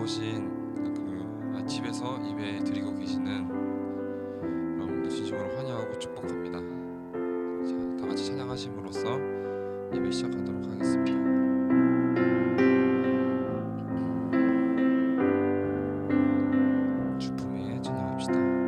오신 집에서 예배 드리고 계시는 여러분들 진심으로 환영하고 축복합니다. 자, 다 같이 찬양하심으로써 예배 시작하도록 하겠습니다. 주품에 찬양합시다.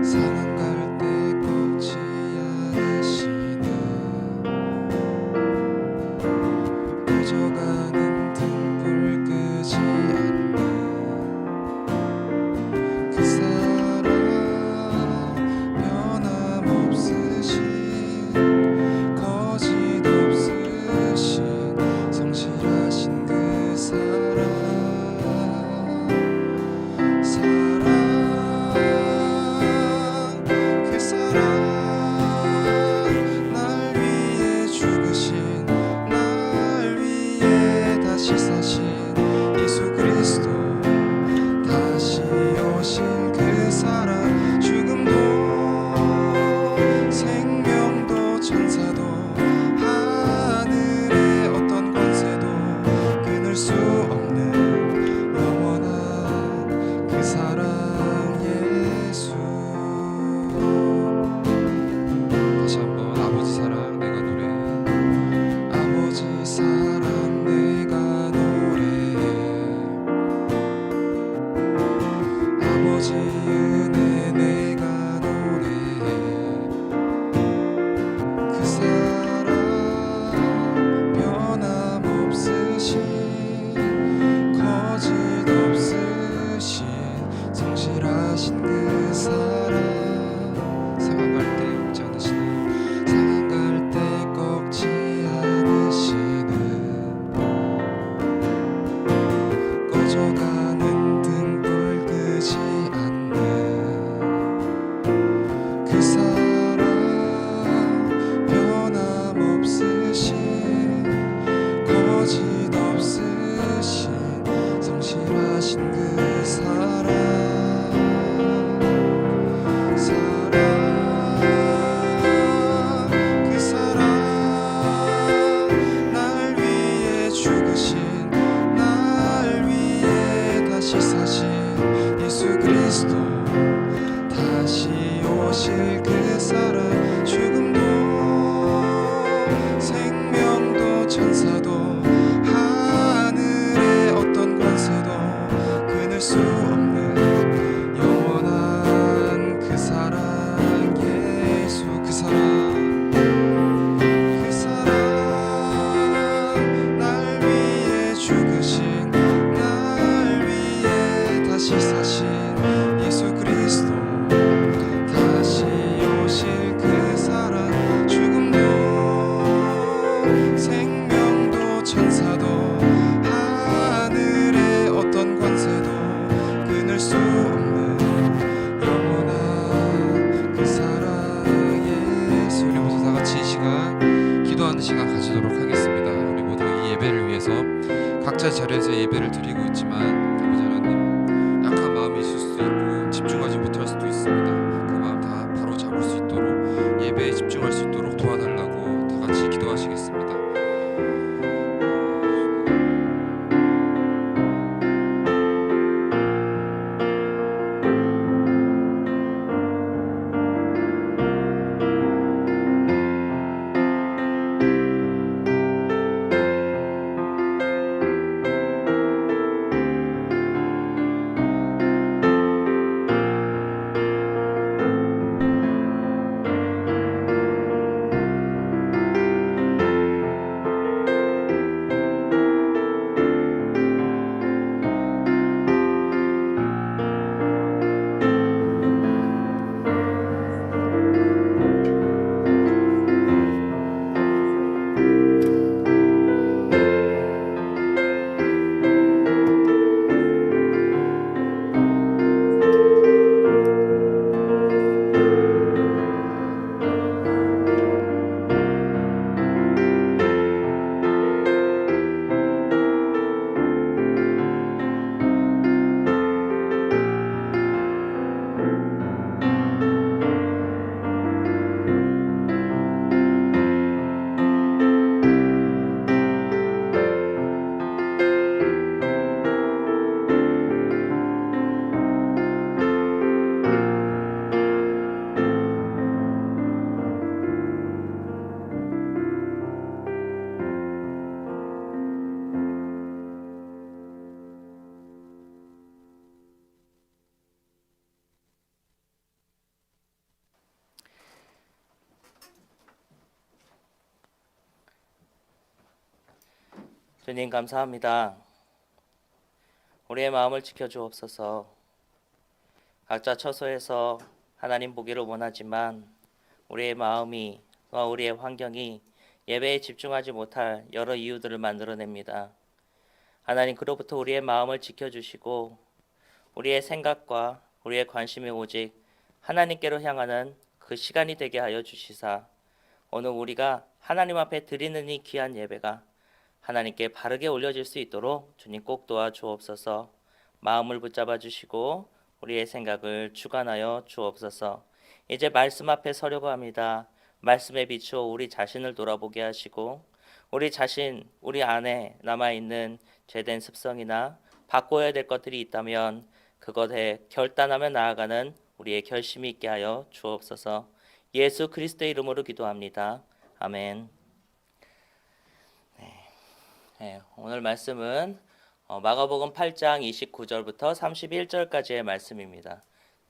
사랑갈 때 꺾지 않으신 그리스도 다시 오실 그 사랑 죽음도 생명도 천사도 하늘의 어떤 권세도 끊을 수 없는 영원한 그 사랑 예수 그 사랑 날 위해 죽으신 날 위해 다시 사신 예수 그리스도 다시 오실 그 사랑 죽음도 생명도 천사도 하늘의 어떤 권세도 끊을 수 없는 영원한 그 사랑 예수. 우리 모두 다 같이 이 시간 기도하는 시간 가지도록 하겠습니다. 우리 모두 이 예배를 위해서 각자 자리에서 예배를 드리고 있지만 아버지 하나님 약한 마음이 있을 수도 있고 집중하지 못할 수도 있습니다. 그 마음 다 바로 잡을 수 있도록 예배에 집중할 수 있도록 도와달라고 다 같이 기도하시겠습니다. 주님 감사합니다. 우리의 마음을 지켜주옵소서. 각자 처소에서 하나님 보기를 원하지만 우리의 마음이 우리의 환경이 예배에 집중하지 못할 여러 이유들을 만들어냅니다. 하나님 그로부터 우리의 마음을 지켜주시고 우리의 생각과 우리의 관심이 오직 하나님께로 향하는 그 시간이 되게 하여 주시사 오늘 우리가 하나님 앞에 드리는 이 귀한 예배가 하나님께 바르게 올려질 수 있도록 주님 꼭 도와주옵소서. 마음을 붙잡아 주시고 우리의 생각을 주관하여 주옵소서. 이제 말씀 앞에 서려고 합니다. 말씀에 비추어 우리 자신을 돌아보게 하시고 우리 자신, 우리 안에 남아있는 죄된 습성이나 바꿔야 될 것들이 있다면 그것에 결단하며 나아가는 우리의 결심이 있게 하여 주옵소서. 예수 그리스도의 이름으로 기도합니다. 아멘. 오늘 말씀은 마가복음 8장 29절부터 31절까지의 말씀입니다.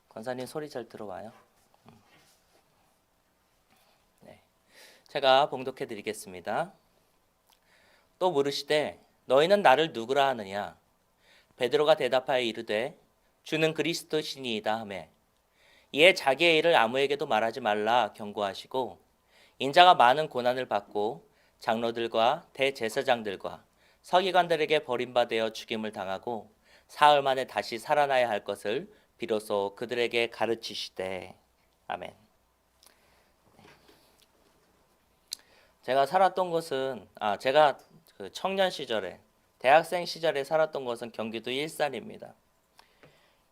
권사님 소리 잘 들어와요? 제가 봉독해 드리겠습니다. 또 물으시되 너희는 나를 누구라 하느냐? 베드로가 대답하여 이르되 주는 그리스도시니이다 하매 이에 자기의 일을 아무에게도 말하지 말라 경고하시고 인자가 많은 고난을 받고 장로들과 대제사장들과 서기관들에게 버림받아 죽임을 당하고 사흘 만에 다시 살아나야 할 것을 비로소 그들에게 가르치시되. 아멘. 제가 살았던 곳은 제가 그 청년 시절에 대학생 시절에 살았던 곳은 경기도 일산입니다.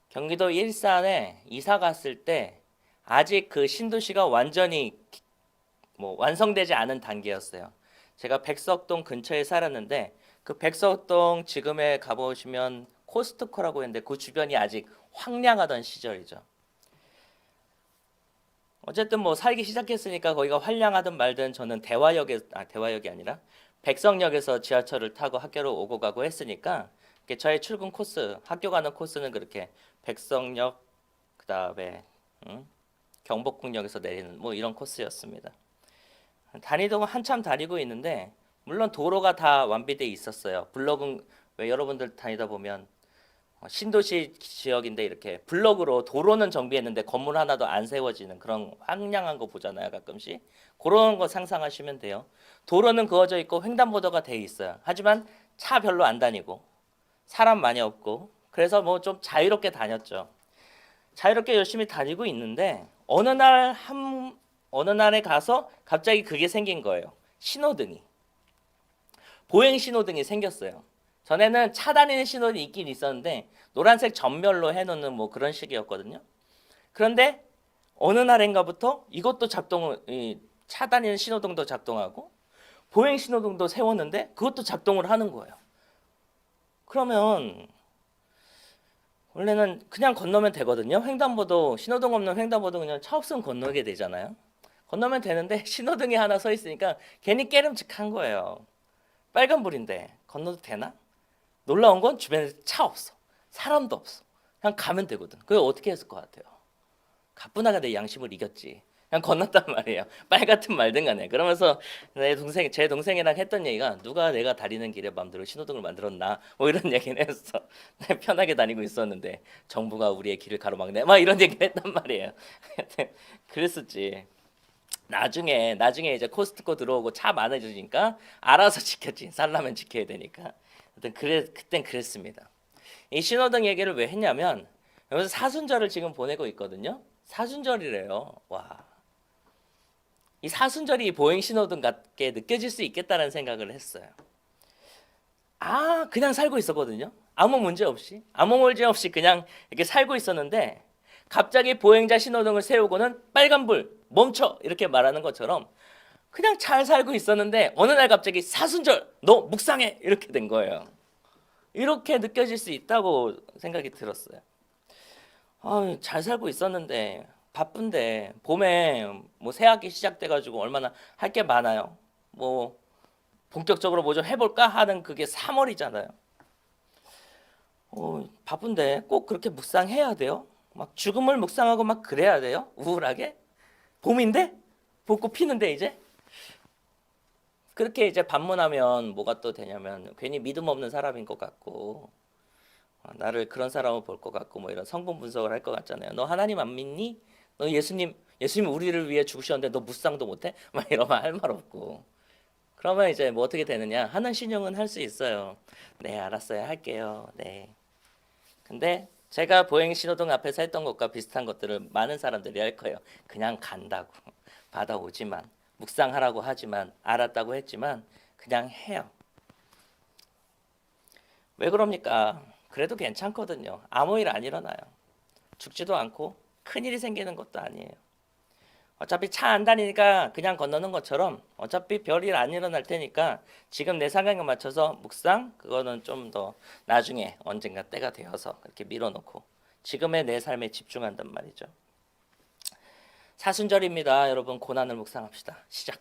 경기도 일산에 이사 갔을 때 아직 그 신도시가 완전히 완성되지 않은 단계였어요. 제가 백석동 근처에 살았는데 그 백석동 지금에 가보시면 코스트코라고 했는데 그 주변이 아직 황량하던 시절이죠. 어쨌든 뭐 살기 시작했으니까 거기가 황량하든 말든 저는 대화역이 아니라 백석역에서 지하철을 타고 학교로 오고 가고 했으니까 저의 출근 코스, 학교 가는 코스는 그렇게 백석역 그다음에 경복궁역에서 내리는 뭐 이런 코스였습니다. 다니던 한참 다니고 있는데 물론 도로가 다 완비돼 있었어요. 블록은 왜 여러분들 다니다 보면 신도시 지역인데 이렇게 블록으로 도로는 정비했는데 건물 하나도 안 세워지는 그런 황량한 거 보잖아요, 가끔씩. 그런 거 상상하시면 돼요. 도로는 그어져 있고 횡단보도가 돼 있어요. 하지만 차 별로 안 다니고 사람 많이 없고 그래서 뭐 좀 자유롭게 다녔죠. 자유롭게 열심히 다니고 있는데 어느 날에 가서 갑자기 그게 생긴 거예요. 신호등이. 보행 신호등이 생겼어요. 전에는 차 다니는 신호등이 있긴 있었는데 노란색 전멸로 해놓는 뭐 그런 식이었거든요. 그런데 어느 날인가부터 이것도 차 다니는 신호등도 작동하고 보행 신호등도 세웠는데 그것도 작동을 하는 거예요. 그러면 원래는 그냥 건너면 되거든요. 횡단보도 신호등 없는 횡단보도 그냥 차 없으면 건너게 되잖아요. 건너면 되는데 신호등이 하나 서 있으니까 괜히 깨름직한 거예요. 빨간불인데 건너도 되나? 놀라운 건 주변에 차 없어. 사람도 없어. 그냥 가면 되거든. 그게 어떻게 했을 것 같아요? 가뿐하게 내 양심을 이겼지. 그냥 건넜단 말이에요. 빨 같은 말든 간에. 그러면서 제 동생이랑 했던 얘기가 누가 내가 다니는 길에 맘대로 신호등을 만들었나 뭐 이런 얘기를 했어. 편하게 다니고 있었는데 정부가 우리의 길을 가로막네 막 이런 얘기를 했단 말이에요. 그랬었지. 나중에 이제 코스트코 들어오고 차 많아지니까 알아서 지켰지. 살려면 지켜야 되니까. 그땐 그랬습니다. 이 신호등 얘기를 왜 했냐면 여기서 사순절을 지금 보내고 있거든요. 사순절이래요. 와. 이 사순절이 보행 신호등 같게 느껴질 수 있겠다는 생각을 했어요. 그냥 살고 있었거든요. 아무 문제 없이 그냥 이렇게 살고 있었는데 갑자기 보행자 신호등을 세우고는 빨간불 멈춰 이렇게 말하는 것처럼 그냥 잘 살고 있었는데 어느 날 갑자기 사순절 너 묵상해 이렇게 된 거예요. 이렇게 느껴질 수 있다고 생각이 들었어요. 잘 살고 있었는데 바쁜데 봄에 뭐 새학기 시작돼가지고 얼마나 할 게 많아요. 뭐 본격적으로 뭐 좀 해볼까 하는 그게 3월이잖아요. 바쁜데 꼭 그렇게 묵상해야 돼요? 막 죽음을 묵상하고 막 그래야 돼요? 우울하게? 봄인데? 벚꽃 피는데 이제? 그렇게 이제 반문하면 뭐가 또 되냐면 괜히 믿음 없는 사람인 것 같고 나를 그런 사람으로 볼 것 같고 뭐 이런 성분 분석을 할 것 같잖아요. 너 하나님 안 믿니? 너 예수님 우리를 위해 죽으셨는데 너 묵상도 못해? 막 이러면 할 말 없고. 그러면 이제 뭐 어떻게 되느냐? 하는 신용은 할 수 있어요. 네, 알았어요. 할게요. 네. 근데 제가 보행 신호등 앞에서 했던 것과 비슷한 것들을 많은 사람들이 할 거예요. 그냥 간다고. 받아오지만 묵상하라고 하지만 알았다고 했지만 그냥 해요. 왜 그럽니까? 그래도 괜찮거든요. 아무 일 안 일어나요. 죽지도 않고 큰일이 생기는 것도 아니에요. 어차피 차 안 다니니까 그냥 건너는 것처럼 어차피 별일 안 일어날 테니까 지금 내 상황에 맞춰서 묵상 그거는 좀 더 나중에 언젠가 때가 되어서 그렇게 밀어놓고 지금의 내 삶에 집중한단 말이죠. 사순절입니다. 여러분 고난을 묵상합시다. 시작.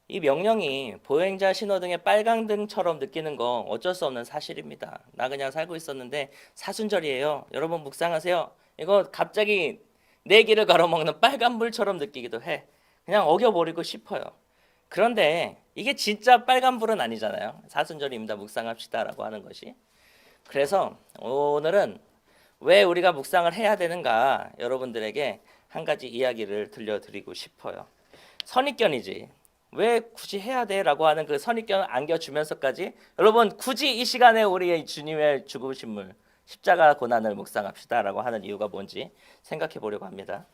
이 명령이 보행자 신호등의 빨강등처럼 느끼는 거 어쩔 수 없는 사실입니다. 나 그냥 살고 있었는데 사순절이에요. 여러분 묵상하세요. 이거 갑자기 내 길을 가로막는 빨간불처럼 느끼기도 해. 그냥 어겨버리고 싶어요. 그런데 이게 진짜 빨간불은 아니잖아요. 사순절입니다. 묵상합시다라고 하는 것이. 그래서 오늘은 왜 우리가 묵상을 해야 되는가 여러분들에게 한 가지 이야기를 들려드리고 싶어요. 선입견이지. 왜 굳이 해야 돼? 라고 하는 그 선입견을 안겨주면서까지 여러분 굳이 이 시간에 우리의 주님의 죽으심을 십자가 고난을 묵상합시다 라고 하는 이유가 뭔지 생각해 보려고 합니다.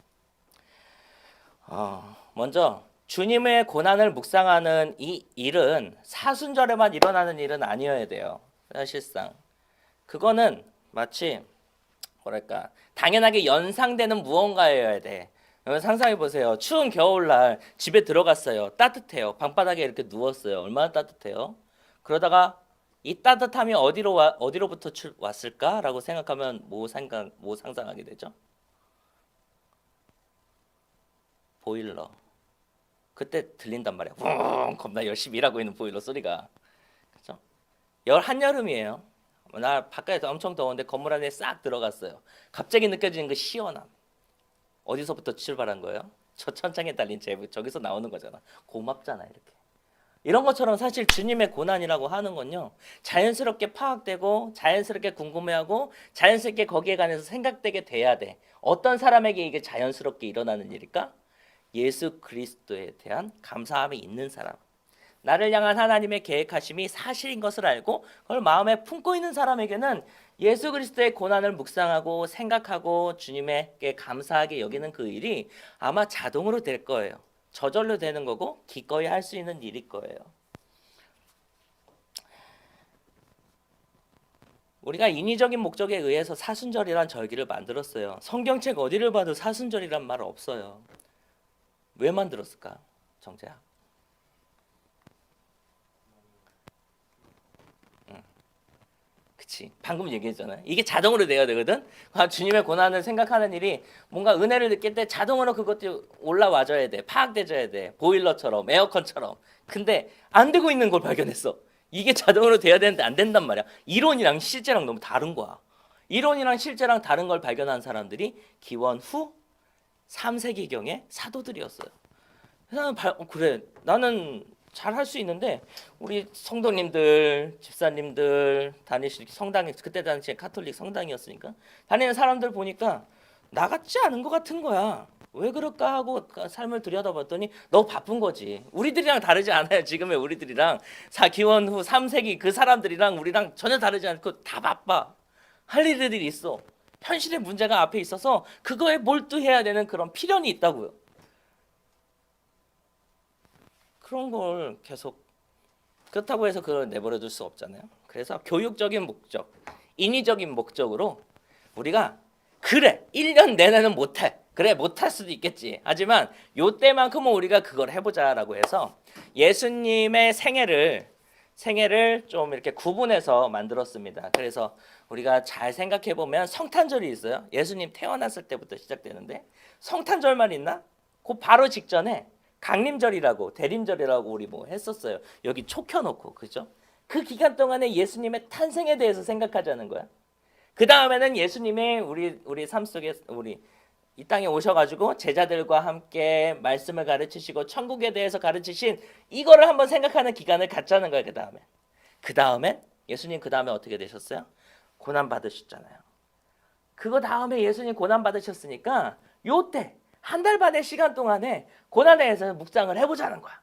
먼저 주님의 고난을 묵상하는 이 일은 사순절에만 일어나는 일은 아니어야 돼요. 사실상 그거는 마치 뭐랄까 당연하게 연상되는 무언가여야 돼. 상상해 보세요. 추운 겨울날 집에 들어갔어요. 따뜻해요. 방바닥에 이렇게 누웠어요. 얼마나 따뜻해요? 그러다가 이 따뜻함이 어디로부터 왔을까라고 생각하면 뭐 상상하게 되죠? 보일러. 그때 들린단 말이야. 웅 겁나 열심히 일하고 있는 보일러 소리가. 그죠? 한여름이에요. 나 바깥에서 엄청 더운데 건물 안에 싹 들어갔어요. 갑자기 느껴지는 그 시원함. 어디서부터 출발한 거예요? 저 천장에 달린 제부 저기서 나오는 거잖아. 고맙잖아 이렇게. 이런 것처럼 사실 주님의 고난이라고 하는 건요. 자연스럽게 파악되고 자연스럽게 궁금해하고 자연스럽게 거기에 관해서 생각되게 돼야 돼. 어떤 사람에게 이게 자연스럽게 일어나는 일일까? 예수 그리스도에 대한 감사함이 있는 사람. 나를 향한 하나님의 계획하심이 사실인 것을 알고 그걸 마음에 품고 있는 사람에게는 예수 그리스도의 고난을 묵상하고 생각하고 주님에게 감사하게 여기는 그 일이 아마 자동으로 될 거예요. 저절로 되는 거고 기꺼이 할 수 있는 일일 거예요. 우리가 인위적인 목적에 의해서 사순절이란 절기를 만들었어요. 성경책 어디를 봐도 사순절이란 말 없어요. 왜 만들었을까? 정재야. 그치. 방금 얘기했잖아요. 이게 자동으로 돼야 되거든. 주님의 고난을 생각하는 일이 뭔가 은혜를 느낄 때 자동으로 그것도 올라와줘야 돼. 파악돼줘야 돼. 보일러처럼 에어컨처럼. 근데 안 되고 있는 걸 발견했어. 이게 자동으로 돼야 되는데 안 된단 말이야. 이론이랑 실제랑 너무 다른 거야. 이론이랑 실제랑 다른 걸 발견한 사람들이 기원 후 3세기경의 사도들이었어요. 그래 나는 잘 할 수 있는데 우리 성도님들, 집사님들 다니실 성당에 그때 당시에 카톨릭 성당이었으니까 다니는 사람들 보니까 나 같지 않은 것 같은 거야. 왜 그럴까 하고 삶을 들여다봤더니 너무 바쁜 거지. 우리들이랑 다르지 않아요. 지금의 우리들이랑 기원 후 3세기 그 사람들이랑 우리랑 전혀 다르지 않고 다 바빠. 할 일들이 있어. 현실의 문제가 앞에 있어서 그거에 몰두해야 되는 그런 필연이 있다고요. 그런 걸 계속 그렇다고 해서 그걸 내버려 둘 수 없잖아요. 그래서 교육적인 목적, 인위적인 목적으로 우리가 그래 1년 내내는 못해. 그래 못할 수도 있겠지. 하지만 요때만큼은 우리가 그걸 해보자라고 해서 예수님의 생애를 좀 이렇게 구분해서 만들었습니다. 그래서 우리가 잘 생각해 보면 성탄절이 있어요. 예수님 태어났을 때부터 시작되는데 성탄절만 있나? 그 바로 직전에 강림절이라고 대림절이라고 우리 뭐 했었어요. 여기 초 켜놓고 그죠? 그 기간 동안에 예수님의 탄생에 대해서 생각하자는 거야. 그 다음에는 예수님의 우리 삶 속에 우리 이 땅에 오셔가지고 제자들과 함께 말씀을 가르치시고 천국에 대해서 가르치신 이거를 한번 생각하는 기간을 갖자는 거야. 그 다음에 예수님 그 다음에 어떻게 되셨어요? 고난 받으셨잖아요. 그거 다음에 예수님 고난 받으셨으니까 요때 한 달 반의 시간 동안에 고난에 대해서 묵상을 해보자는 거야.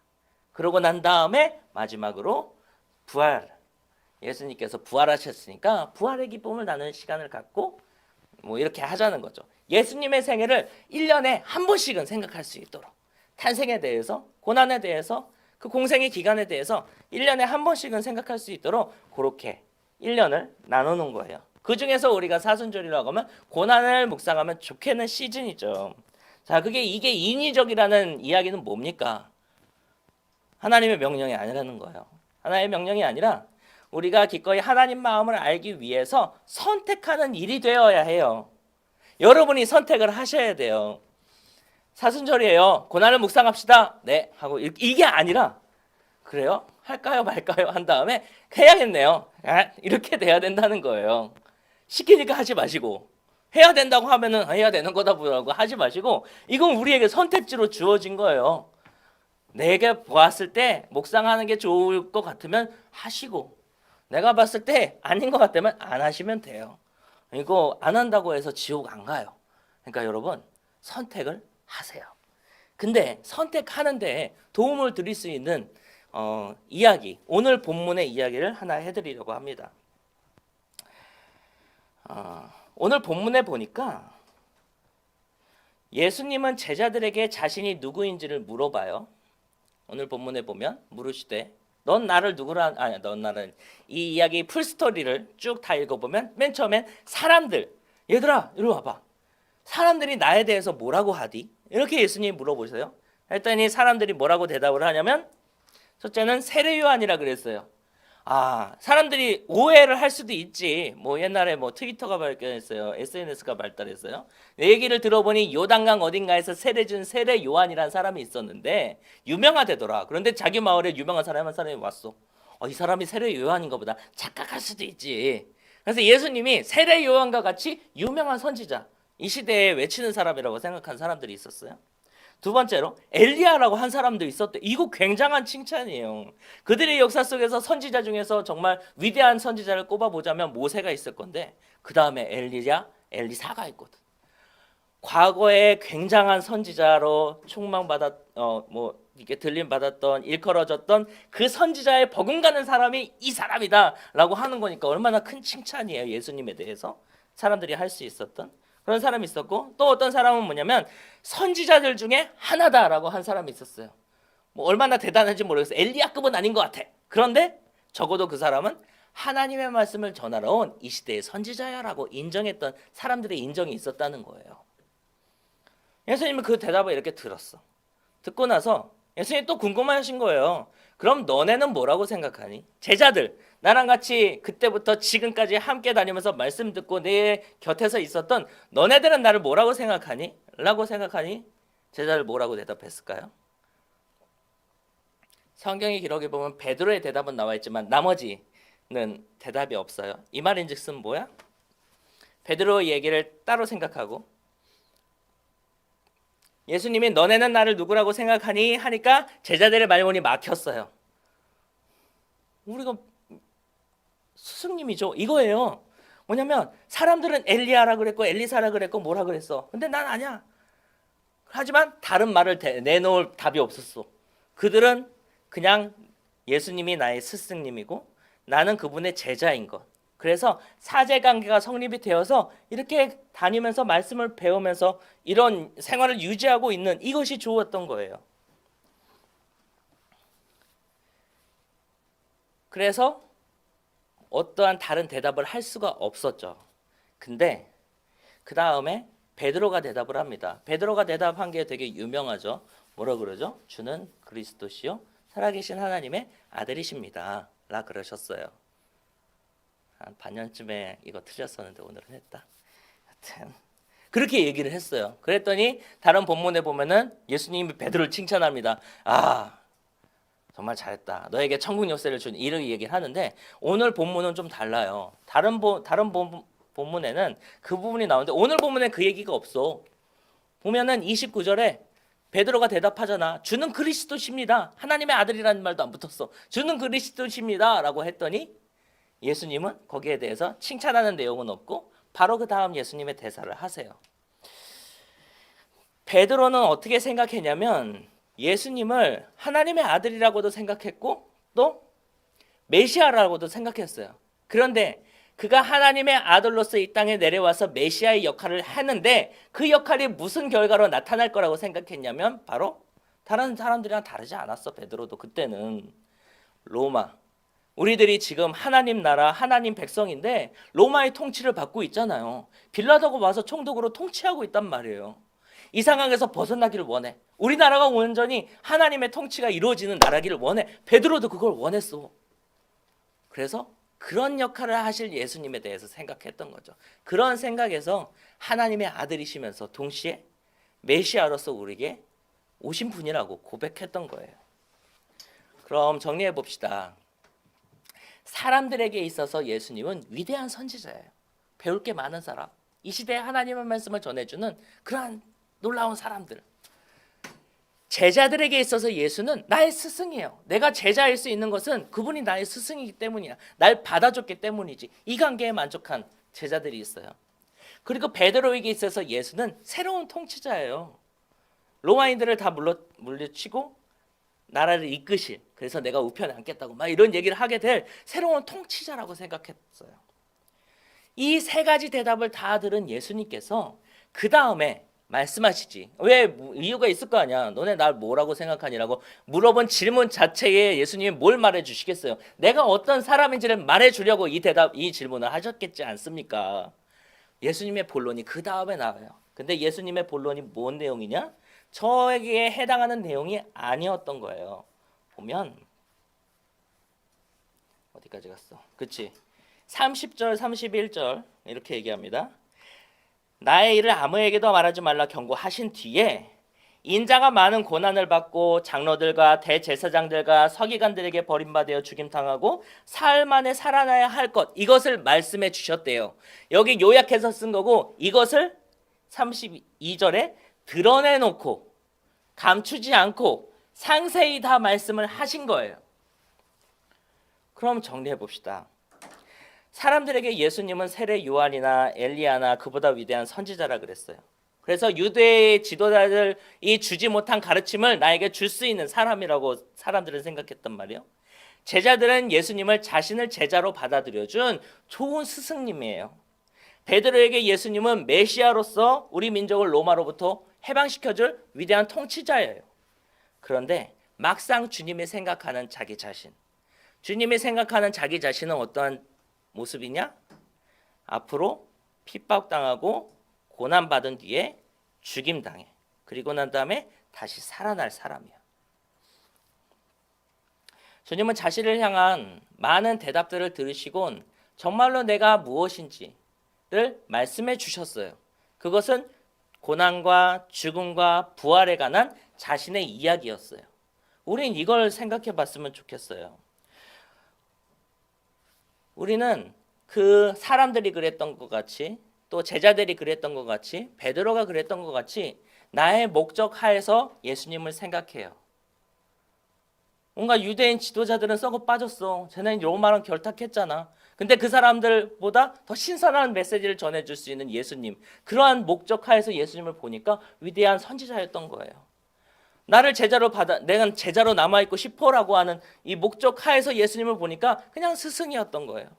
그러고 난 다음에 마지막으로 부활. 예수님께서 부활하셨으니까 부활의 기쁨을 나누는 시간을 갖고 뭐 이렇게 하자는 거죠. 예수님의 생애를 1년에 한 번씩은 생각할 수 있도록 탄생에 대해서 고난에 대해서 그 공생의 기간에 대해서 1년에 한 번씩은 생각할 수 있도록 그렇게 1년을 나누는 거예요. 그 중에서 우리가 사순절이라고 하면 고난을 묵상하면 좋게는 시즌이죠. 자, 이게 인위적이라는 이야기는 뭡니까? 하나님의 명령이 아니라는 거예요. 하나님의 명령이 아니라 우리가 기꺼이 하나님 마음을 알기 위해서 선택하는 일이 되어야 해요. 여러분이 선택을 하셔야 돼요. 사순절이에요. 고난을 묵상합시다. 네 하고 이게 아니라 그래요? 할까요 말까요 한 다음에 해야겠네요. 이렇게 돼야 된다는 거예요. 시키니까 하지 마시고 해야 된다고 하면은 해야 되는 거다 보라고 하지 마시고 이건 우리에게 선택지로 주어진 거예요. 내가 보았을 때 묵상하는 게 좋을 것 같으면 하시고 내가 봤을 때 아닌 것 같다면 안 하시면 돼요. 이거 안 한다고 해서 지옥 안 가요. 그러니까 여러분 선택을 하세요. 근데 선택하는데 도움을 드릴 수 있는 이야기, 오늘 본문의 이야기를 하나 해드리려고 합니다. 오늘 본문에 보니까 예수님은 제자들에게 자신이 누구인지를 물어봐요. 오늘 본문에 보면 물으시되 넌 나를 누구라 넌 나를 이 이야기 풀스토리를 쭉 다 읽어보면 맨 처음엔 사람들 얘들아 이리 와봐 사람들이 나에 대해서 뭐라고 하디? 이렇게 예수님이 물어보세요. 했더니 사람들이 뭐라고 대답을 하냐면 첫째는 세례요한이라 그랬어요. 사람들이 오해를 할 수도 있지. 뭐 옛날에 뭐 트위터가 발견했어요. SNS가 발달했어요. 내 얘기를 들어보니 요단강 어딘가에서 세례 준 세례 요한이라는 사람이 있었는데 유명하대더라. 그런데 자기 마을에 유명한 사람이 한 사람이 왔어. 이 사람이 세례 요한인가 보다. 착각할 수도 있지. 그래서 예수님이 세례 요한과 같이 유명한 선지자, 이 시대에 외치는 사람이라고 생각한 사람들이 있었어요. 두 번째로 엘리야라고 한 사람도 있었대. 이거 굉장한 칭찬이에요. 그들의 역사 속에서 선지자 중에서 정말 위대한 선지자를 꼽아보자면 모세가 있을 건데 그 다음에 엘리야, 엘리사가 있거든. 과거에 굉장한 선지자로 이렇게 들림 받았던, 일컬어졌던 그 선지자의 버금가는 사람이 이 사람이다라고 하는 거니까 얼마나 큰 칭찬이에요. 예수님에 대해서 사람들이 할 수 있었던 그런 사람이 있었고, 또 어떤 사람은 뭐냐면 선지자들 중에 하나다라고 한 사람이 있었어요. 뭐 얼마나 대단한지 모르겠어요. 엘리야급은 아닌 것 같아. 그런데 적어도 그 사람은 하나님의 말씀을 전하러 온 이 시대의 선지자야라고 인정했던 사람들의 인정이 있었다는 거예요. 예수님은 그 대답을 이렇게 들었어. 듣고 나서 예수님이 또 궁금하신 거예요. 그럼 너네는 뭐라고 생각하니? 제자들, 나랑 같이 그때부터 지금까지 함께 다니면서 말씀 듣고 내 곁에서 있었던 너네들은 나를 뭐라고 생각하니? 라고 생각하니 제자들 뭐라고 대답했을까요? 성경의 기록에 보면 베드로의 대답은 나와 있지만 나머지는 대답이 없어요. 이 말인즉슨 뭐야? 베드로의 얘기를 따로 생각하고 예수님이 너네는 나를 누구라고 생각하니? 하니까 제자들의 말문이 막혔어요. 우리가 스승님이죠. 이거예요. 뭐냐면 사람들은 엘리야라 그랬고 엘리사라 그랬고 뭐라 그랬어. 근데 난 아니야. 하지만 다른 말을 내놓을 답이 없었어. 그들은 그냥 예수님이 나의 스승님이고 나는 그분의 제자인 것. 그래서 사제관계가 성립이 되어서 이렇게 다니면서 말씀을 배우면서 이런 생활을 유지하고 있는 이것이 좋았던 거예요. 그래서 어떠한 다른 대답을 할 수가 없었죠. 근데 그 다음에 베드로가 대답을 합니다. 베드로가 대답한 게 되게 유명하죠. 뭐라 그러죠? 주는 그리스도시요 살아계신 하나님의 아들이십니다. 라 그러셨어요. 한 반년쯤에 이거 틀렸었는데 오늘은 했다. 하여튼 그렇게 얘기를 했어요. 그랬더니 다른 본문에 보면은 예수님이 베드로를 칭찬합니다. 정말 잘했다. 너에게 천국 열쇠를 준 이렇게 얘기를 하는데 오늘 본문은 좀 달라요. 다른 본문에는 그 부분이 나오는데 오늘 본문에 그 얘기가 없어. 보면은 29절에 베드로가 대답하잖아. 주는 그리스도십니다. 하나님의 아들이라는 말도 안 붙었어. 주는 그리스도십니다. 라고 했더니 예수님은 거기에 대해서 칭찬하는 내용은 없고 바로 그 다음 예수님의 대사를 하세요. 베드로는 어떻게 생각했냐면 예수님을 하나님의 아들이라고도 생각했고 또 메시아라고도 생각했어요. 그런데 그가 하나님의 아들로서 이 땅에 내려와서 메시아의 역할을 하는데 그 역할이 무슨 결과로 나타날 거라고 생각했냐면 바로 다른 사람들이랑 다르지 않았어. 베드로도 그때는 로마, 우리들이 지금 하나님 나라, 하나님 백성인데 로마의 통치를 받고 있잖아요. 빌라도가 와서 총독으로 통치하고 있단 말이에요. 이 상황에서 벗어나기를 원해. 우리나라가 온전히 하나님의 통치가 이루어지는 나라기를 원해. 베드로도 그걸 원했어. 그래서 그런 역할을 하실 예수님에 대해서 생각했던 거죠. 그런 생각에서 하나님의 아들이시면서 동시에 메시아로서 우리에게 오신 분이라고 고백했던 거예요. 그럼 정리해 봅시다. 사람들에게 있어서 예수님은 위대한 선지자예요. 배울 게 많은 사람, 이 시대에 하나님의 말씀을 전해주는 그러한 놀라운 사람들. 제자들에게 있어서 예수는 나의 스승이에요. 내가 제자일 수 있는 것은 그분이 나의 스승이기 때문이야. 날 받아줬기 때문이지. 이 관계에 만족한 제자들이 있어요. 그리고 베드로에게 있어서 예수는 새로운 통치자예요. 로마인들을 다 물리치고 나라를 이끄실, 그래서 내가 우편에 앉겠다고 막 이런 얘기를 하게 될 새로운 통치자라고 생각했어요. 이 세 가지 대답을 다 들은 예수님께서 그 다음에 말씀하시지. 왜 이유가 있을 거 아니야. 너네 날 뭐라고 생각하니라고 물어본 질문 자체에 예수님이 뭘 말해 주시겠어요. 내가 어떤 사람인지를 말해 주려고 이 질문을 하셨겠지 않습니까? 예수님의 본론이 그 다음에 나와요. 근데 예수님의 본론이 뭔 내용이냐? 저에게 해당하는 내용이 아니었던 거예요. 보면 어디까지 갔어? 그치? 30절, 31절 이렇게 얘기합니다. 나의 일을 아무에게도 말하지 말라 경고하신 뒤에 인자가 많은 고난을 받고 장로들과 대제사장들과 서기관들에게 버림받아 죽임당하고 사흘 만에 살아나야 할 것, 이것을 말씀해 주셨대요. 여기 요약해서 쓴 거고, 이것을 32절에 드러내놓고 감추지 않고 상세히 다 말씀을 하신 거예요. 그럼 정리해 봅시다. 사람들에게 예수님은 세례 요한이나 엘리야나 그보다 위대한 선지자라 그랬어요. 그래서 유대의 지도자들이 주지 못한 가르침을 나에게 줄 수 있는 사람이라고 사람들은 생각했단 말이에요. 제자들은 예수님을 자신을 제자로 받아들여준 좋은 스승님이에요. 베드로에게 예수님은 메시아로서 우리 민족을 로마로부터 해방시켜줄 위대한 통치자예요. 그런데 막상 주님이 생각하는 자기 자신, 주님이 생각하는 자기 자신은 어떠한 모습이냐? 앞으로 핍박당하고 고난받은 뒤에 죽임당해. 그리고 난 다음에 다시 살아날 사람이야. 주님은 자신을 향한 많은 대답들을 들으시곤 정말로 내가 무엇인지를 말씀해 주셨어요. 그것은 고난과 죽음과 부활에 관한 자신의 이야기였어요. 우린 이걸 생각해 봤으면 좋겠어요. 우리는 그 사람들이 그랬던 것 같이, 또 제자들이 그랬던 것 같이, 베드로가 그랬던 것 같이 나의 목적 하에서 예수님을 생각해요. 뭔가 유대인 지도자들은 썩어 빠졌어. 쟤네는 로마랑 결탁했잖아. 근데 그 사람들보다 더 신선한 메시지를 전해줄 수 있는 예수님, 그러한 목적 하에서 예수님을 보니까 위대한 선지자였던 거예요. 나를 제자로 받아, 내가 제자로 남아있고 싶어라고 하는 이 목적 하에서 예수님을 보니까 그냥 스승이었던 거예요.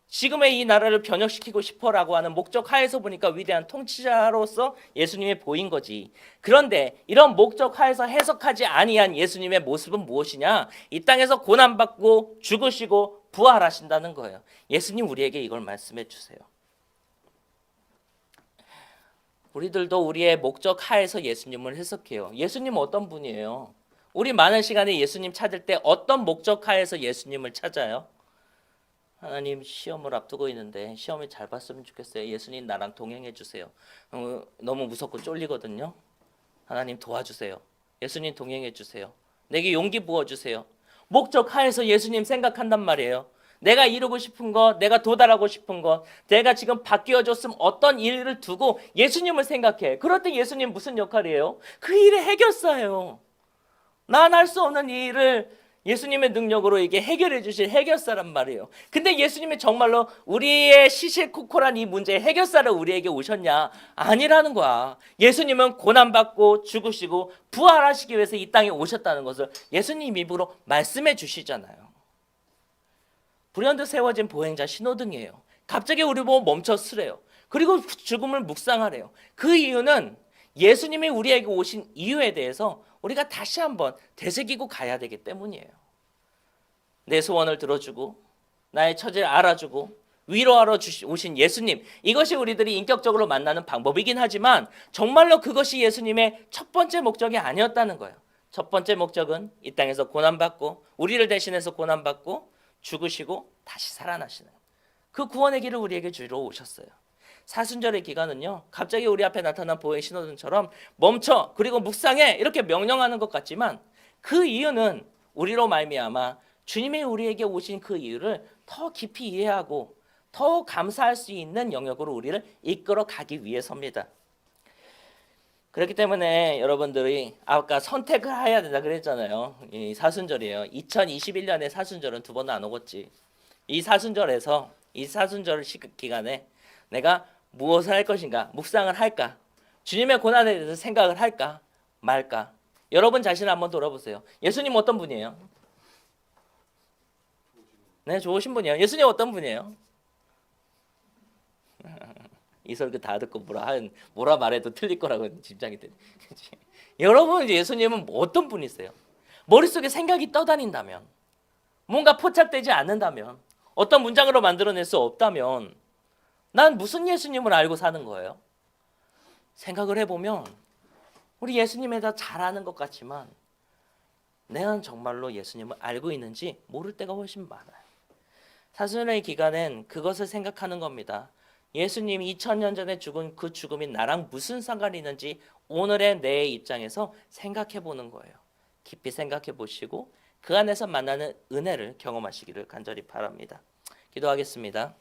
지금의 이 나라를 변혁시키고 싶어라고 하는 목적 하에서 보니까 위대한 통치자로서 예수님이 보인 거지. 그런데 이런 목적 하에서 해석하지 아니한 예수님의 모습은 무엇이냐? 이 땅에서 고난받고 죽으시고 부활하신다는 거예요. 예수님 우리에게 이걸 말씀해 주세요. 우리들도 우리의 목적 하에서 예수님을 해석해요. 예수님은 어떤 분이에요? 우리 많은 시간에 예수님 찾을 때 어떤 목적 하에서 예수님을 찾아요? 하나님, 시험을 앞두고 있는데 시험이 잘 봤으면 좋겠어요. 예수님 나랑 동행해 주세요. 너무 무섭고 쫄리거든요. 하나님 도와주세요. 예수님 동행해 주세요. 내게 용기 부어주세요. 목적 하에서 예수님 생각한단 말이에요. 내가 이루고 싶은 것, 내가 도달하고 싶은 것, 내가 지금 바뀌어졌으면 어떤 일을 두고 예수님을 생각해. 그럴 때 예수님 무슨 역할이에요? 그 일의 해결사예요. 난 할 수 없는 이 일을 예수님의 능력으로 이게 해결해 주실 해결사란 말이에요. 근데 예수님이 정말로 우리의 시시콜콜한 이 문제의 해결사로 우리에게 오셨냐? 아니라는 거야. 예수님은 고난받고 죽으시고 부활하시기 위해서 이 땅에 오셨다는 것을 예수님 입으로 말씀해 주시잖아요. 불현듯 세워진 보행자 신호등이에요. 갑자기 우리 보고 멈춰 서래요. 그리고 죽음을 묵상하래요. 그 이유는 예수님이 우리에게 오신 이유에 대해서 우리가 다시 한번 되새기고 가야 되기 때문이에요. 내 소원을 들어주고 나의 처지를 알아주고 위로하러 오신 예수님, 이것이 우리들이 인격적으로 만나는 방법이긴 하지만 정말로 그것이 예수님의 첫 번째 목적이 아니었다는 거예요. 첫 번째 목적은 이 땅에서 고난받고 우리를 대신해서 고난받고 죽으시고 다시 살아나시는 그 구원의 길을 우리에게 주러 오셨어요. 사순절의 기간은요, 갑자기 우리 앞에 나타난 보행 신호등처럼 멈춰 그리고 묵상해 이렇게 명령하는 것 같지만 그 이유는 우리로 말미암아 주님이 우리에게 오신 그 이유를 더 깊이 이해하고 더 감사할 수 있는 영역으로 우리를 이끌어 가기 위해서입니다. 그렇기 때문에 여러분들이 아까 선택을 해야 된다 그랬잖아요. 이 사순절이에요. 2021년의 사순절은 두 번도 안 오겠지. 이 사순절에서 이 사순절 기간에 내가 무엇을 할 것인가? 묵상을 할까? 주님의 고난에 대해서 생각을 할까? 말까? 여러분 자신을 한번 돌아보세요. 예수님 어떤 분이에요? 네, 좋으신 분이에요. 예수님 어떤 분이에요? 이 설교 다 듣고 뭐라 말해도 틀릴 거라고 짐작이 돼. 여러분 예수님은 어떤 분이세요? 머릿속에 생각이 떠다닌다면, 뭔가 포착되지 않는다면, 어떤 문장으로 만들어낼 수 없다면 난 무슨 예수님을 알고 사는 거예요? 생각을 해보면 우리 예수님에 다 잘 아는 것 같지만 내가 정말로 예수님을 알고 있는지 모를 때가 훨씬 많아요. 사순절의 기간엔 그것을 생각하는 겁니다. 예수님이 2000년 전에 죽은 그 죽음이 나랑 무슨 상관이 있는지 오늘의 내 입장에서 생각해 보는 거예요. 깊이 생각해 보시고 그 안에서 만나는 은혜를 경험하시기를 간절히 바랍니다. 기도하겠습니다.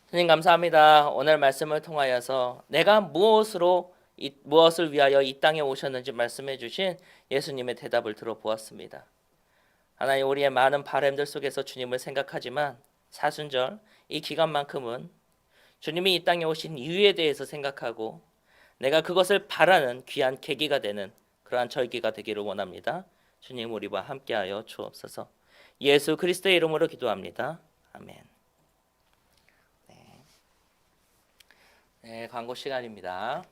주님 감사합니다. 오늘 말씀을 통하여서 내가 무엇을 위하여 이 땅에 오셨는지 말씀해 주신 예수님의 대답을 들어보았습니다. 하나님, 우리의 많은 바람들 속에서 주님을 생각하지만 사순절 이 기간만큼은 주님이 이 땅에 오신 이유에 대해서 생각하고 내가 그것을 바라는 귀한 계기가 되는 그러한 절기가 되기를 원합니다. 주님, 우리와 함께하여 주옵소서. 예수 그리스도의 이름으로 기도합니다. 아멘. 네, 광고 시간입니다.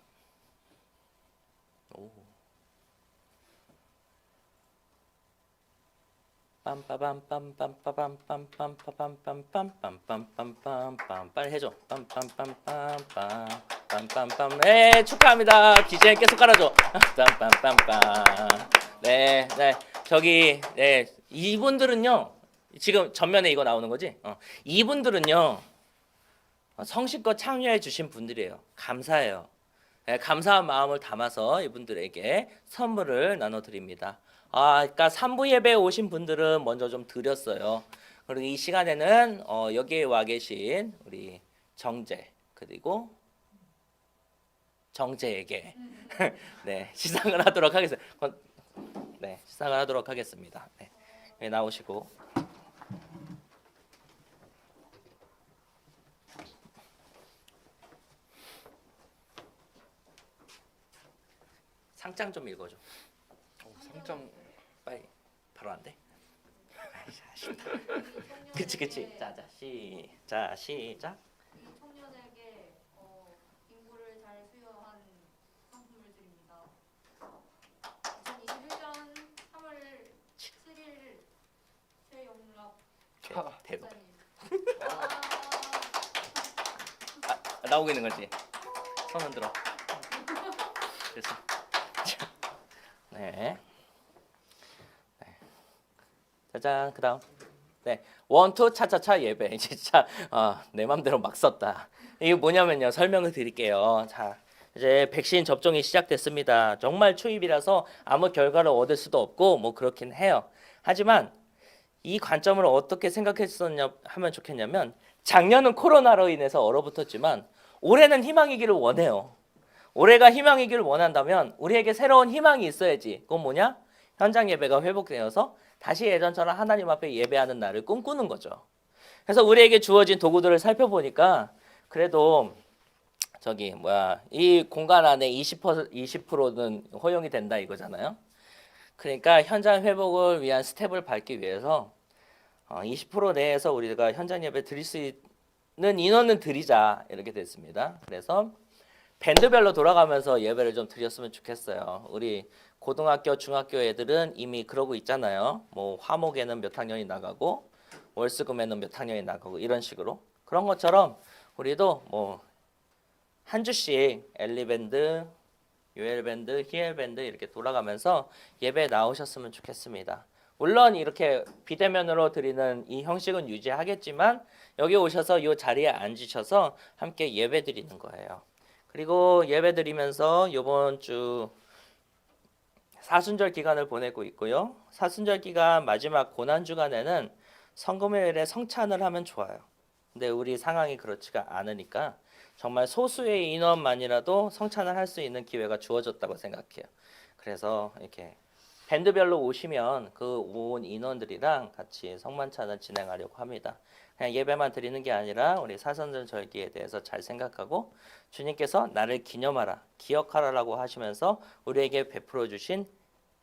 빰빠밤빰빰빰빰빰빰빰빰빰빰빰빰빰빰 빨리 해줘. 빰빰빰빰빰빰빰빰빰. 네, 축하합니다. BGM 계속 깔아줘. 빰빰빰빰. 네, 네, 저기, 네, 이분들은요. 지금 전면에 이거 나오는 거지? 이분들은요. 성실껏 참여해 주신 분들이에요. 감사해요. 네, 감사한 마음을 담아서 이분들에게 선물을 나눠드립니다. 그러니까 3부 예배에 오신 분들은 먼저 좀 드렸어요. 그리고 이 시간에는 여기에 와 계신 우리 정재 그리고 정재에게 네, 시상을 하도록 하겠습니다. 네, 시상을 하도록 하겠습니다. 네, 네, 나오시고. 상장 좀 읽어줘. 상장 빨리 바로 안 돼? 아쉽다. 그치. 자 시작. 이 청년에게 인구를 잘 수여한 상품을 드립니다. 2021년 3월 7일 최영락 대로 목사님. 나오고 있는 거지. 손 흔들어. 됐어. 네. 짜잔. 그다음. 네. 원투 차차차 예배. 진짜 내 맘대로 막 썼다. 이게 뭐냐면요. 설명을 드릴게요. 자, 이제 백신 접종이 시작됐습니다. 정말 초입이라서 아무 결과를 얻을 수도 없고 뭐 그렇긴 해요. 하지만 이 관점을 어떻게 생각했었냐 하면 좋겠냐면 작년은 코로나로 인해서 얼어붙었지만 올해는 희망이기를 원해요. 올해가 희망이기를 원한다면 우리에게 새로운 희망이 있어야지. 그건 뭐냐? 현장 예배가 회복되어서 다시 예전처럼 하나님 앞에 예배하는 날을 꿈꾸는 거죠. 그래서 우리에게 주어진 도구들을 살펴보니까 그래도 이 공간 안에 20%는 허용이 된다 이거잖아요. 그러니까 현장 회복을 위한 스텝을 밟기 위해서 20% 내에서 우리가 현장 예배 드릴 수 있는 인원은 드리자 이렇게 됐습니다. 그래서 밴드별로 돌아가면서 예배를 좀 드렸으면 좋겠어요. 우리 고등학교, 중학교 애들은 이미 그러고 있잖아요. 뭐 화목에는 몇 학년이 나가고 월수금에는 몇 학년이 나가고 이런 식으로. 그런 것처럼 우리도 뭐 한 주씩 엘리밴드, 유엘밴드, 히엘밴드 이렇게 돌아가면서 예배에 나오셨으면 좋겠습니다. 물론 이렇게 비대면으로 드리는 이 형식은 유지하겠지만 여기 오셔서 이 자리에 앉으셔서 함께 예배 드리는 거예요. 그리고 예배 드리면서 이번 주 사순절 기간을 보내고 있고요. 사순절 기간 마지막 고난 주간에는 성금요일에 성찬을 하면 좋아요. 근데 우리 상황이 그렇지가 않으니까 정말 소수의 인원만이라도 성찬을 할 수 있는 기회가 주어졌다고 생각해요. 그래서 이렇게 밴드별로 오시면 그 온 인원들이랑 같이 성만찬을 진행하려고 합니다. 그냥 예배만 드리는 게 아니라 우리 사순절 절기에 대해서 잘 생각하고 주님께서 나를 기념하라, 기억하라라고 하시면서 우리에게 베풀어 주신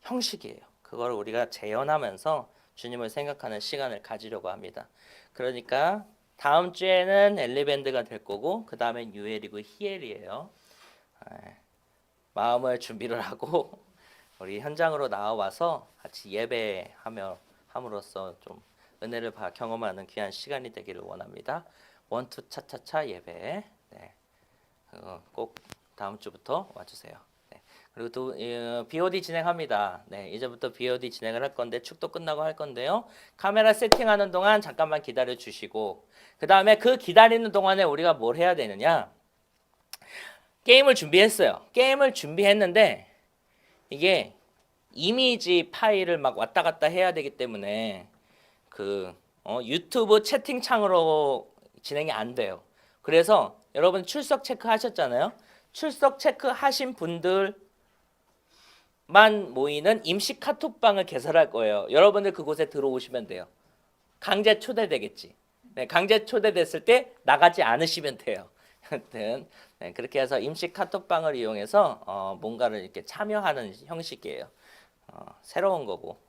형식이에요. 그걸 우리가 재현하면서 주님을 생각하는 시간을 가지려고 합니다. 그러니까 다음 주에는 엘리밴드가 될 거고 그 다음엔 유엘이고 히엘이에요. 마음을 준비를 하고 우리 현장으로 나와서 같이 예배함으로써 좀 은혜를 경험하는 귀한 시간이 되기를 원합니다. 원투 차차차 예배 꼭 다음 주부터 와주세요. 네. 그리고 또 BOD 진행합니다. 네, 이제부터 BOD 진행을 할 건데 축도 끝나고 할 건데요. 카메라 세팅하는 동안 잠깐만 기다려 주시고 그 다음에 그 기다리는 동안에 우리가 뭘 해야 되느냐? 게임을 준비했어요. 게임을 준비했는데 이게 이미지 파일을 막 왔다 갔다 해야 되기 때문에 유튜브 채팅창으로 진행이 안 돼요. 그래서 여러분 출석 체크 하셨잖아요. 출석 체크 하신 분들만 모이는 임시 카톡방을 개설할 거예요. 여러분들 그곳에 들어오시면 돼요. 강제 초대되겠지. 네, 강제 초대됐을 때 나가지 않으시면 돼요. 하여튼 네, 그렇게 해서 임시 카톡방을 이용해서 뭔가를 이렇게 참여하는 형식이에요. 새로운 거고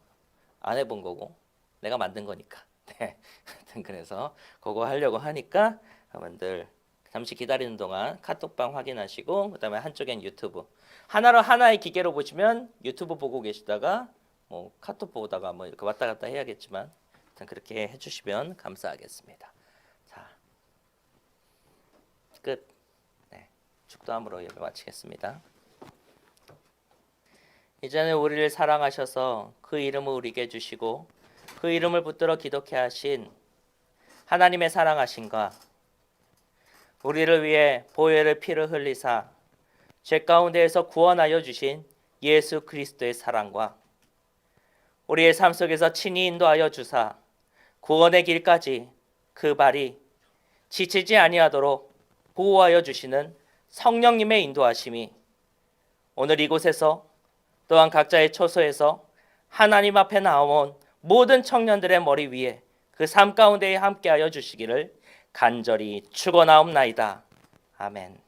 안 해본 거고 내가 만든 거니까. 네, 하여튼 그래서 그거 하려고 하니까 여러분들 잠시 기다리는 동안 카톡방 확인하시고 그다음에 한쪽엔 유튜브 하나의 기계로 보시면 유튜브 보고 계시다가 뭐 카톡 보다가 뭐 이렇게 왔다 갔다 해야겠지만 하여튼 그렇게 해주시면 감사하겠습니다. 자, 끝. 네, 축도함으로 예배 마치겠습니다. 이제는 우리를 사랑하셔서 그 이름을 우리에게 주시고 그 이름을 붙들어 기독해 하신 하나님의 사랑하심과 우리를 위해 보혈의 피를 흘리사 죄 가운데에서 구원하여 주신 예수 그리스도의 사랑과 우리의 삶 속에서 친히 인도하여 주사 구원의 길까지 그 발이 지치지 아니하도록 보호하여 주시는 성령님의 인도하심이 오늘 이곳에서 또한 각자의 처소에서 하나님 앞에 나온 모든 청년들의 머리 위에 그 삶 가운데에 함께하여 주시기를 간절히 축원하옵나이다. 아멘.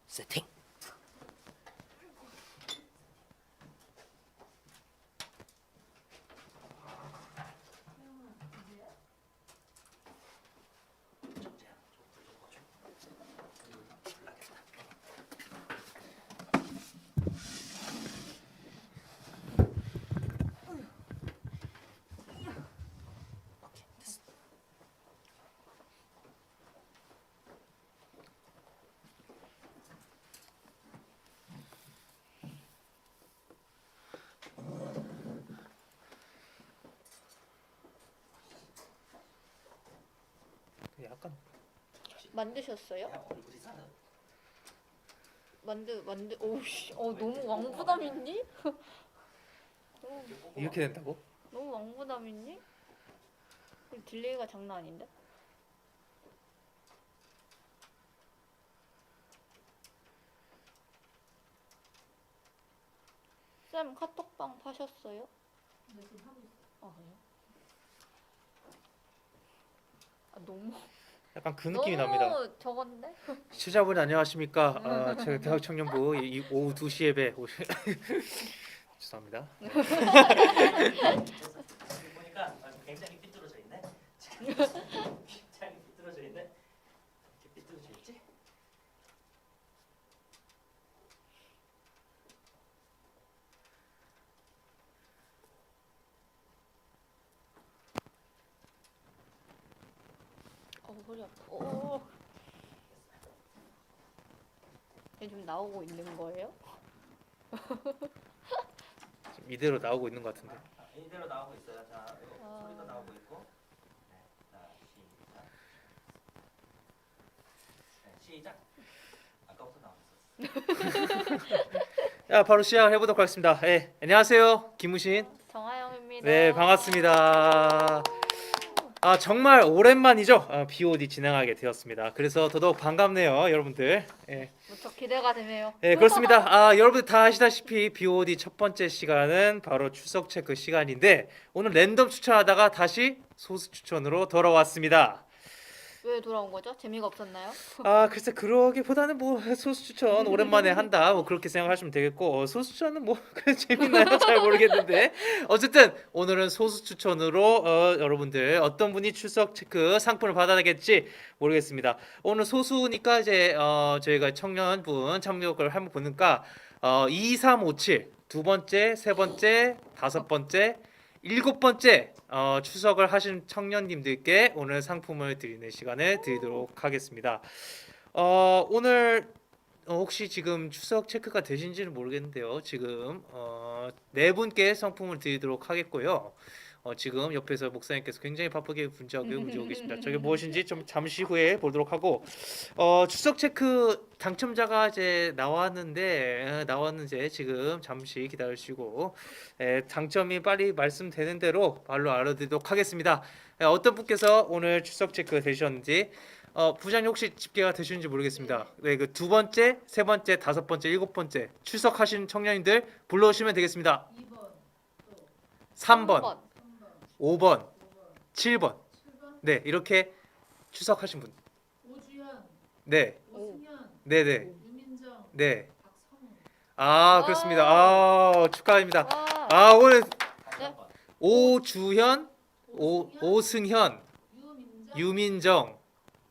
세팅. 약간 만드셨어요? 오우씨, 너무 왕부담 있니? 이렇게 된다고? 너무 왕부담 있니? 딜레이가 장난 아닌데? 쌤 카톡방 파셨어요? 네, 지금 하고 있어요. 아, 그래요? 너무 약간 그 느낌이 납니다. 너무 저건데? 시청자분 안녕하십니까? 제가 대학 청년부 오후 2시 예배 죄송합니다. 보니까 굉장히 삐뚤어져 있네. 굉장히 삐뚤어져 있네. 이렇게 삐뚤어져 있지? 허리 아파. 이게 좀 나오고 있는 거예요? 지금 이대로 나오고 있는 것 같은데. 이대로 나오고 있어요. 자, 소리도 나오고 있고. 네, 자, 시작. 네, 시작. 아까부터 나오고 있었어. 자, 바로 시작을 해보도록 하겠습니다. 네, 안녕하세요, 김우신. 정하영입니다. 네, 반갑습니다. 정말 오랜만이죠. BOD 진행하게 되었습니다. 그래서 더더욱 반갑네요, 여러분들. 네. 무척 기대가 되네요. 네, 그렇습니다. 여러분들 다 아시다시피 BOD 첫 번째 시간은 바로 출석 체크 시간인데 오늘 랜덤 추천하다가 다시 소수 추천으로 돌아왔습니다. 왜 돌아온 거죠? 재미가 없었나요? 아 글쎄 그러기보다는 뭐 소수 추천 오랜만에 한다 뭐 그렇게 생각하시면 되겠고 소수 추천은 뭐 그래 재밌나요? 잘 모르겠는데 어쨌든 오늘은 소수 추천으로 여러분들 어떤 분이 추석 체크 상품을 받아야겠지 모르겠습니다. 오늘 소수니까 이제 저희가 청년분 참여를 한번 보니까 2, 3, 5, 7 두 번째, 세 번째, 다섯 번째, 일곱 번째 추석을 하신 청년님들께 오늘 상품을 드리는 시간을 드리도록 하겠습니다. 오늘 혹시 지금 추석 체크가 되신지는 모르겠는데요. 지금 네 분께 상품을 드리도록 하겠고요. 지금 옆에서 목사님께서 굉장히 바쁘게 문자를 움직이고 계십니다. 저게 무엇인지 좀 잠시 후에 보도록 하고 추석 체크 당첨자가 이제 나왔는데 지금 잠시 기다리시고 당첨이 빨리 말씀되는 대로 바로 알아드리도록 하겠습니다. 어떤 분께서 오늘 추석 체크 되셨는지 부장님 혹시 집계가 되시는지 모르겠습니다. 네, 그 두 번째, 세 번째, 다섯 번째, 일곱 번째 추석하신 청년님들 불러오시면 되겠습니다. 3번, 5번, 7번. 네, 이렇게 추석하신 분. 오주현, 네, 오승현, 네, 네, 유민정, 네. 박성우. 아, 그렇습니다. 아, 축하합니다. 와. 아, 오늘 네. 오주현, 오승현, 유민정, 유민정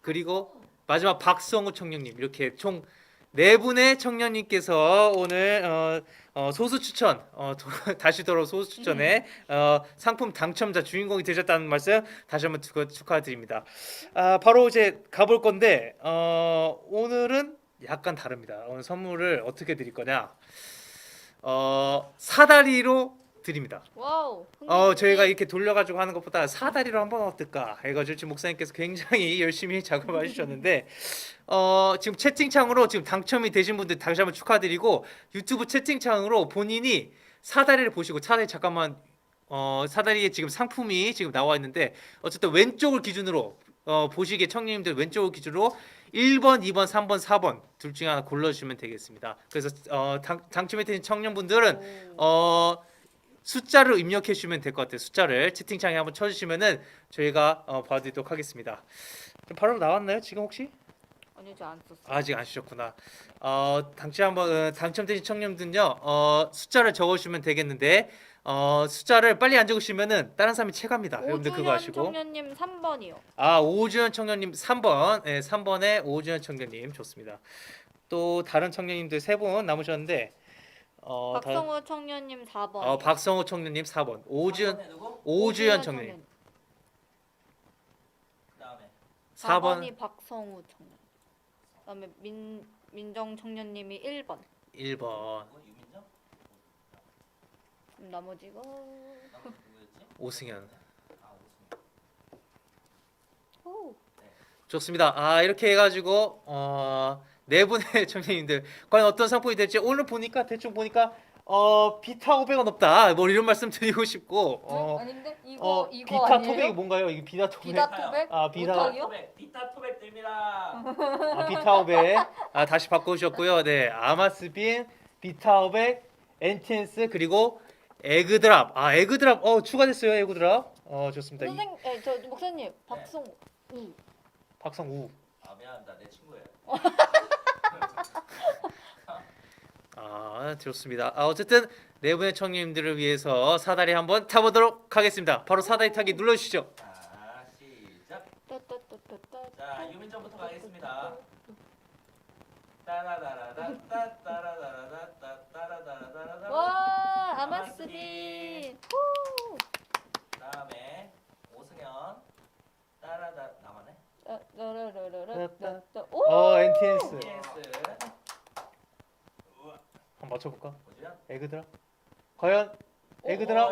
그리고 마지막 박성우 청년님 이렇게 총 네 분의 청년님께서 오늘 소수 추천 다시 돌아온 소수 추천에 상품 당첨자 주인공이 되셨다는 말씀 다시 한번 축하드립니다. 바로 이제 가볼 건데 오늘은 약간 다릅니다. 오늘 선물을 어떻게 드릴 거냐? 사다리로 드립니다. 와우. 저희가 이렇게 돌려가지고 하는 것보다 사다리로 한번 어떨까 해가지고 지금 목사님께서 굉장히 열심히 작업해 주셨는데 지금 채팅창으로 지금 당첨이 되신 분들 다시 한번 축하드리고 유튜브 채팅창으로 본인이 사다리를 보시고 잠깐만 사다리에 지금 상품이 지금 나와 있는데 어쨌든 왼쪽을 기준으로 보시기에 청년님들 왼쪽을 기준으로 1번, 2번, 3번, 4번 둘 중에 하나 골라주시면 되겠습니다. 그래서 당첨이 되신 청년분들은 숫자를 입력해 주시면 될 것 같아요. 숫자를 채팅창에 한번 쳐주시면은 저희가 봐드리도록 하겠습니다. 바로 나왔나요? 지금 혹시? 아니요, 저안 썼어요. 아직 안 주셨구나. 당첨되신 청년들은요 숫자를 적어주시면 되겠는데 숫자를 빨리 안 적으시면은 다른 사람이 채갑니다. 여러분들 그거 오주현 아시고. 청년님 3번이요. 오주현 청년님 3번, 3번에 오주현 청년님 좋습니다. 또 다른 청년님들 3분 남으셨는데 박성우 청년님 4번. 박성호 청년님 4번, 누구? 오주현 청년님 그다음에 4번, 4번이 박성우 청년. 그다음에 민정 청년님이 1번. 1번 누구? 유민정? 나머지가 누구였지? 오승현. 아 오승현. 오. 좋습니다. 이렇게 해가지고 네 분의 청년님들 과연 어떤 상품이 될지 오늘 보니까 대충 보니까 비타 500원 없다 뭐 이런 말씀 드리고 싶고 아닌데 이거 비타 아니에요? 토백이 뭔가요? 이게 비타 토백? 비타 토백? 비타 오탁이요? 토백, 비타 토백 드립니다. 비타 500 다시 바꿔주셨고요. 네, 아마스빈, 비타 500, 엔텐스 그리고 에그드랍. 에그드랍 추가됐어요. 에그드랍. 좋습니다. 저 목사님 박성우. 박성우. 미안합니다. 내 친구예요. 좋습니다. 어쨌든 네 분의 청년님들을 위해서 사다리 한번 타보도록 하겠습니다. 바로 사다리 타기 눌러주시죠. 자 시작. 따따따따따. 자 유민정부터 가겠습니다. 따라라라따따라라라따따라라라따따라라라라. 와 아마스빈. 후. 그다음에 오승현. 따라다 나만해. 라라라라라따. 오. 엔텐스. TS. 한번 맞춰볼까? 오주현. 에그드랍. 과연 에그드랍?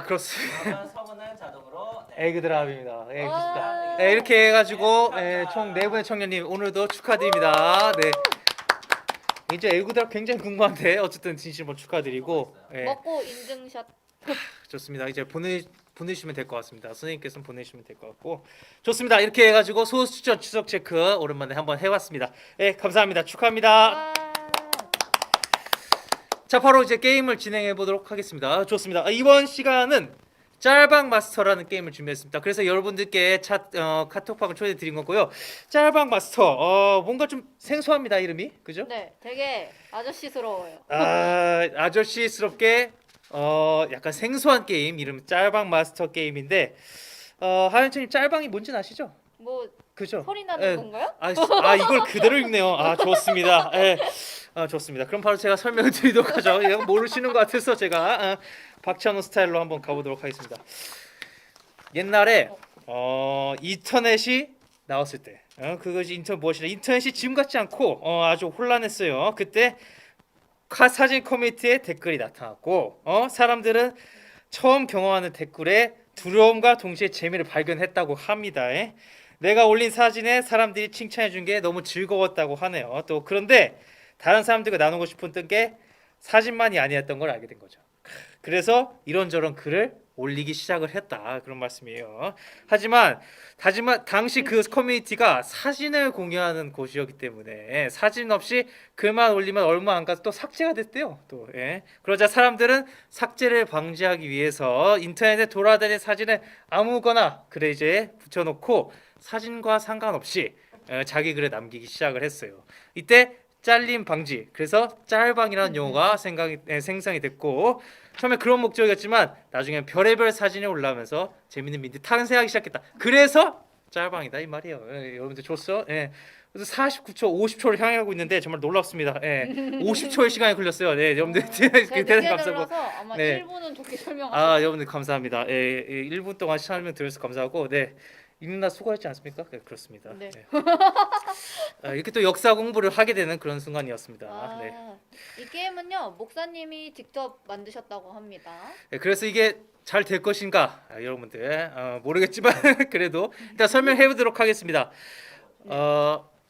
그렇습니다. 성우는 자동으로 에그드랍입니다. 네, 와. 좋습니다. 네, 이렇게 해가지고 총 네 분의 청년님 오늘도 축하드립니다. 네. 이제 에그드랍 굉장히 궁금한데 어쨌든 진심으로 축하드리고 먹고 인증샷. 좋습니다. 이제 보내주시면 될 것 같습니다. 선생님께서는 보내주시면 될 것 같고 좋습니다. 이렇게 해가지고 소수 추천 추석 체크 오랜만에 한번 해봤습니다. 네, 감사합니다. 축하합니다. 와. 자, 바로 이제 게임을 진행해 보도록 하겠습니다. 좋습니다. 이번 시간은 짤방 마스터라는 게임을 준비했습니다. 그래서 여러분들께 카톡방을 초대해 드린 거고요. 짤방 마스터 뭔가 좀 생소합니다, 이름이. 그죠? 네, 되게 아저씨스러워요. 아저씨스럽게 약간 생소한 게임 이름 짤방 마스터 게임인데 하연철님 짤방이 뭔지 아시죠? 뭐 그죠? 소리 나는 예. 건가요? 이걸 그대로 읽네요. 좋습니다. 예. 좋습니다. 그럼 바로 제가 설명을 드리도록 하죠. 이거 모르시는 것 같아서 제가 박찬호 스타일로 한번 가보도록 하겠습니다. 옛날에 인터넷이 나왔을 때 그것이 인터넷 무엇이냐, 인터넷이 지금 같지 않고 아주 혼란했어요. 그때 사진 커뮤니티에 댓글이 나타났고 사람들은 처음 경험하는 댓글에 두려움과 동시에 재미를 발견했다고 합니다. 내가 올린 사진에 사람들이 칭찬해 준 게 너무 즐거웠다고 하네요. 또 그런데 다른 사람들과 나누고 싶었던 게 사진만이 아니었던 걸 알게 된 거죠. 그래서 이런저런 글을 올리기 시작을 했다, 그런 말씀이에요. 하지만 당시 그 커뮤니티가 사진을 공유하는 곳이었기 때문에 사진 없이 글만 올리면 얼마 안 가서 또 삭제가 됐대요. 또 그러자 사람들은 삭제를 방지하기 위해서 인터넷에 돌아다니는 사진을 아무거나 글에 이제 붙여놓고 사진과 상관없이 자기 글에 남기기 시작을 했어요. 이때 잘림 방지, 그래서 짤방이라는 용어가 생성이 됐고, 처음에 그런 목적이었지만 나중에 별의별 사진이 올라오면서 재밌는 민들이 탄생하기 시작했다. 그래서 짤방이다 이 말이에요. 여러분들 좋죠? 그래서 49초, 50초를 향해 가고 있는데 정말 놀랍습니다. 50초의 시간이 걸렸어요. 여러분들 제가 대단히 늦게 감사하고. 들어서 아마 네. 1분은 좋게 설명하셨어요. 여러분들 감사합니다. 1분 동안 설명 들어서 감사하고, 읽는다 수고했지 않습니까? 그렇습니다. 네. 이렇게 또 역사 공부를 하게 되는 그런 순간이었습니다. 네. 이 게임은요, 목사님이 직접 만드셨다고 합니다. 그래서 이게 잘 될 것인가, 여러분들 모르겠지만 그래도 일단 설명해 보도록 하겠습니다.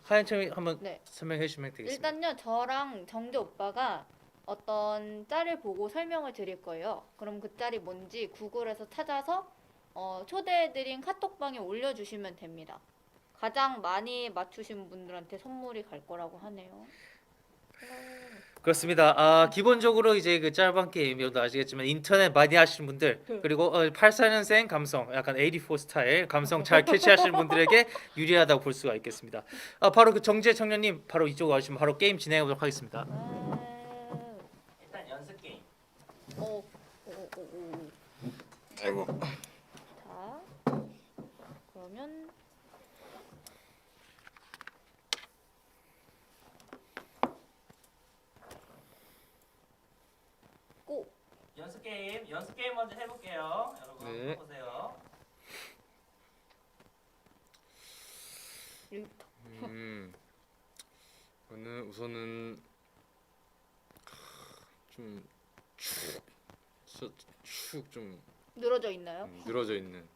하연철이 한번 네. 설명해 주시면 되겠습니다. 일단요, 저랑 정재 오빠가 어떤 짤을 보고 설명을 드릴 거예요. 그럼 그 짤이 뭔지 구글에서 찾아서 초대해드린 카톡방에 올려주시면 됩니다. 가장 많이 맞추신 분들한테 선물이 갈 거라고 하네요. 그렇습니다. 기본적으로 이제 그 짤방 게임, 여러분도 아시겠지만 인터넷 많이 하시는 분들, 그리고 84년생 감성, 약간 84 스타일 감성 잘 캐치하시는 분들에게 유리하다고 볼 수가 있겠습니다. 바로 그 정재 청년님 바로 이쪽으로 와주시면 바로 게임 진행해 보도록 하겠습니다. 일단 연습 게임. 아이고. 자, 그러면 고! 연습 게임 먼저 해볼게요. 여러분 네. 보세요. 저는 우선은 좀축좀 늘어져 있나요? 늘어져 있는.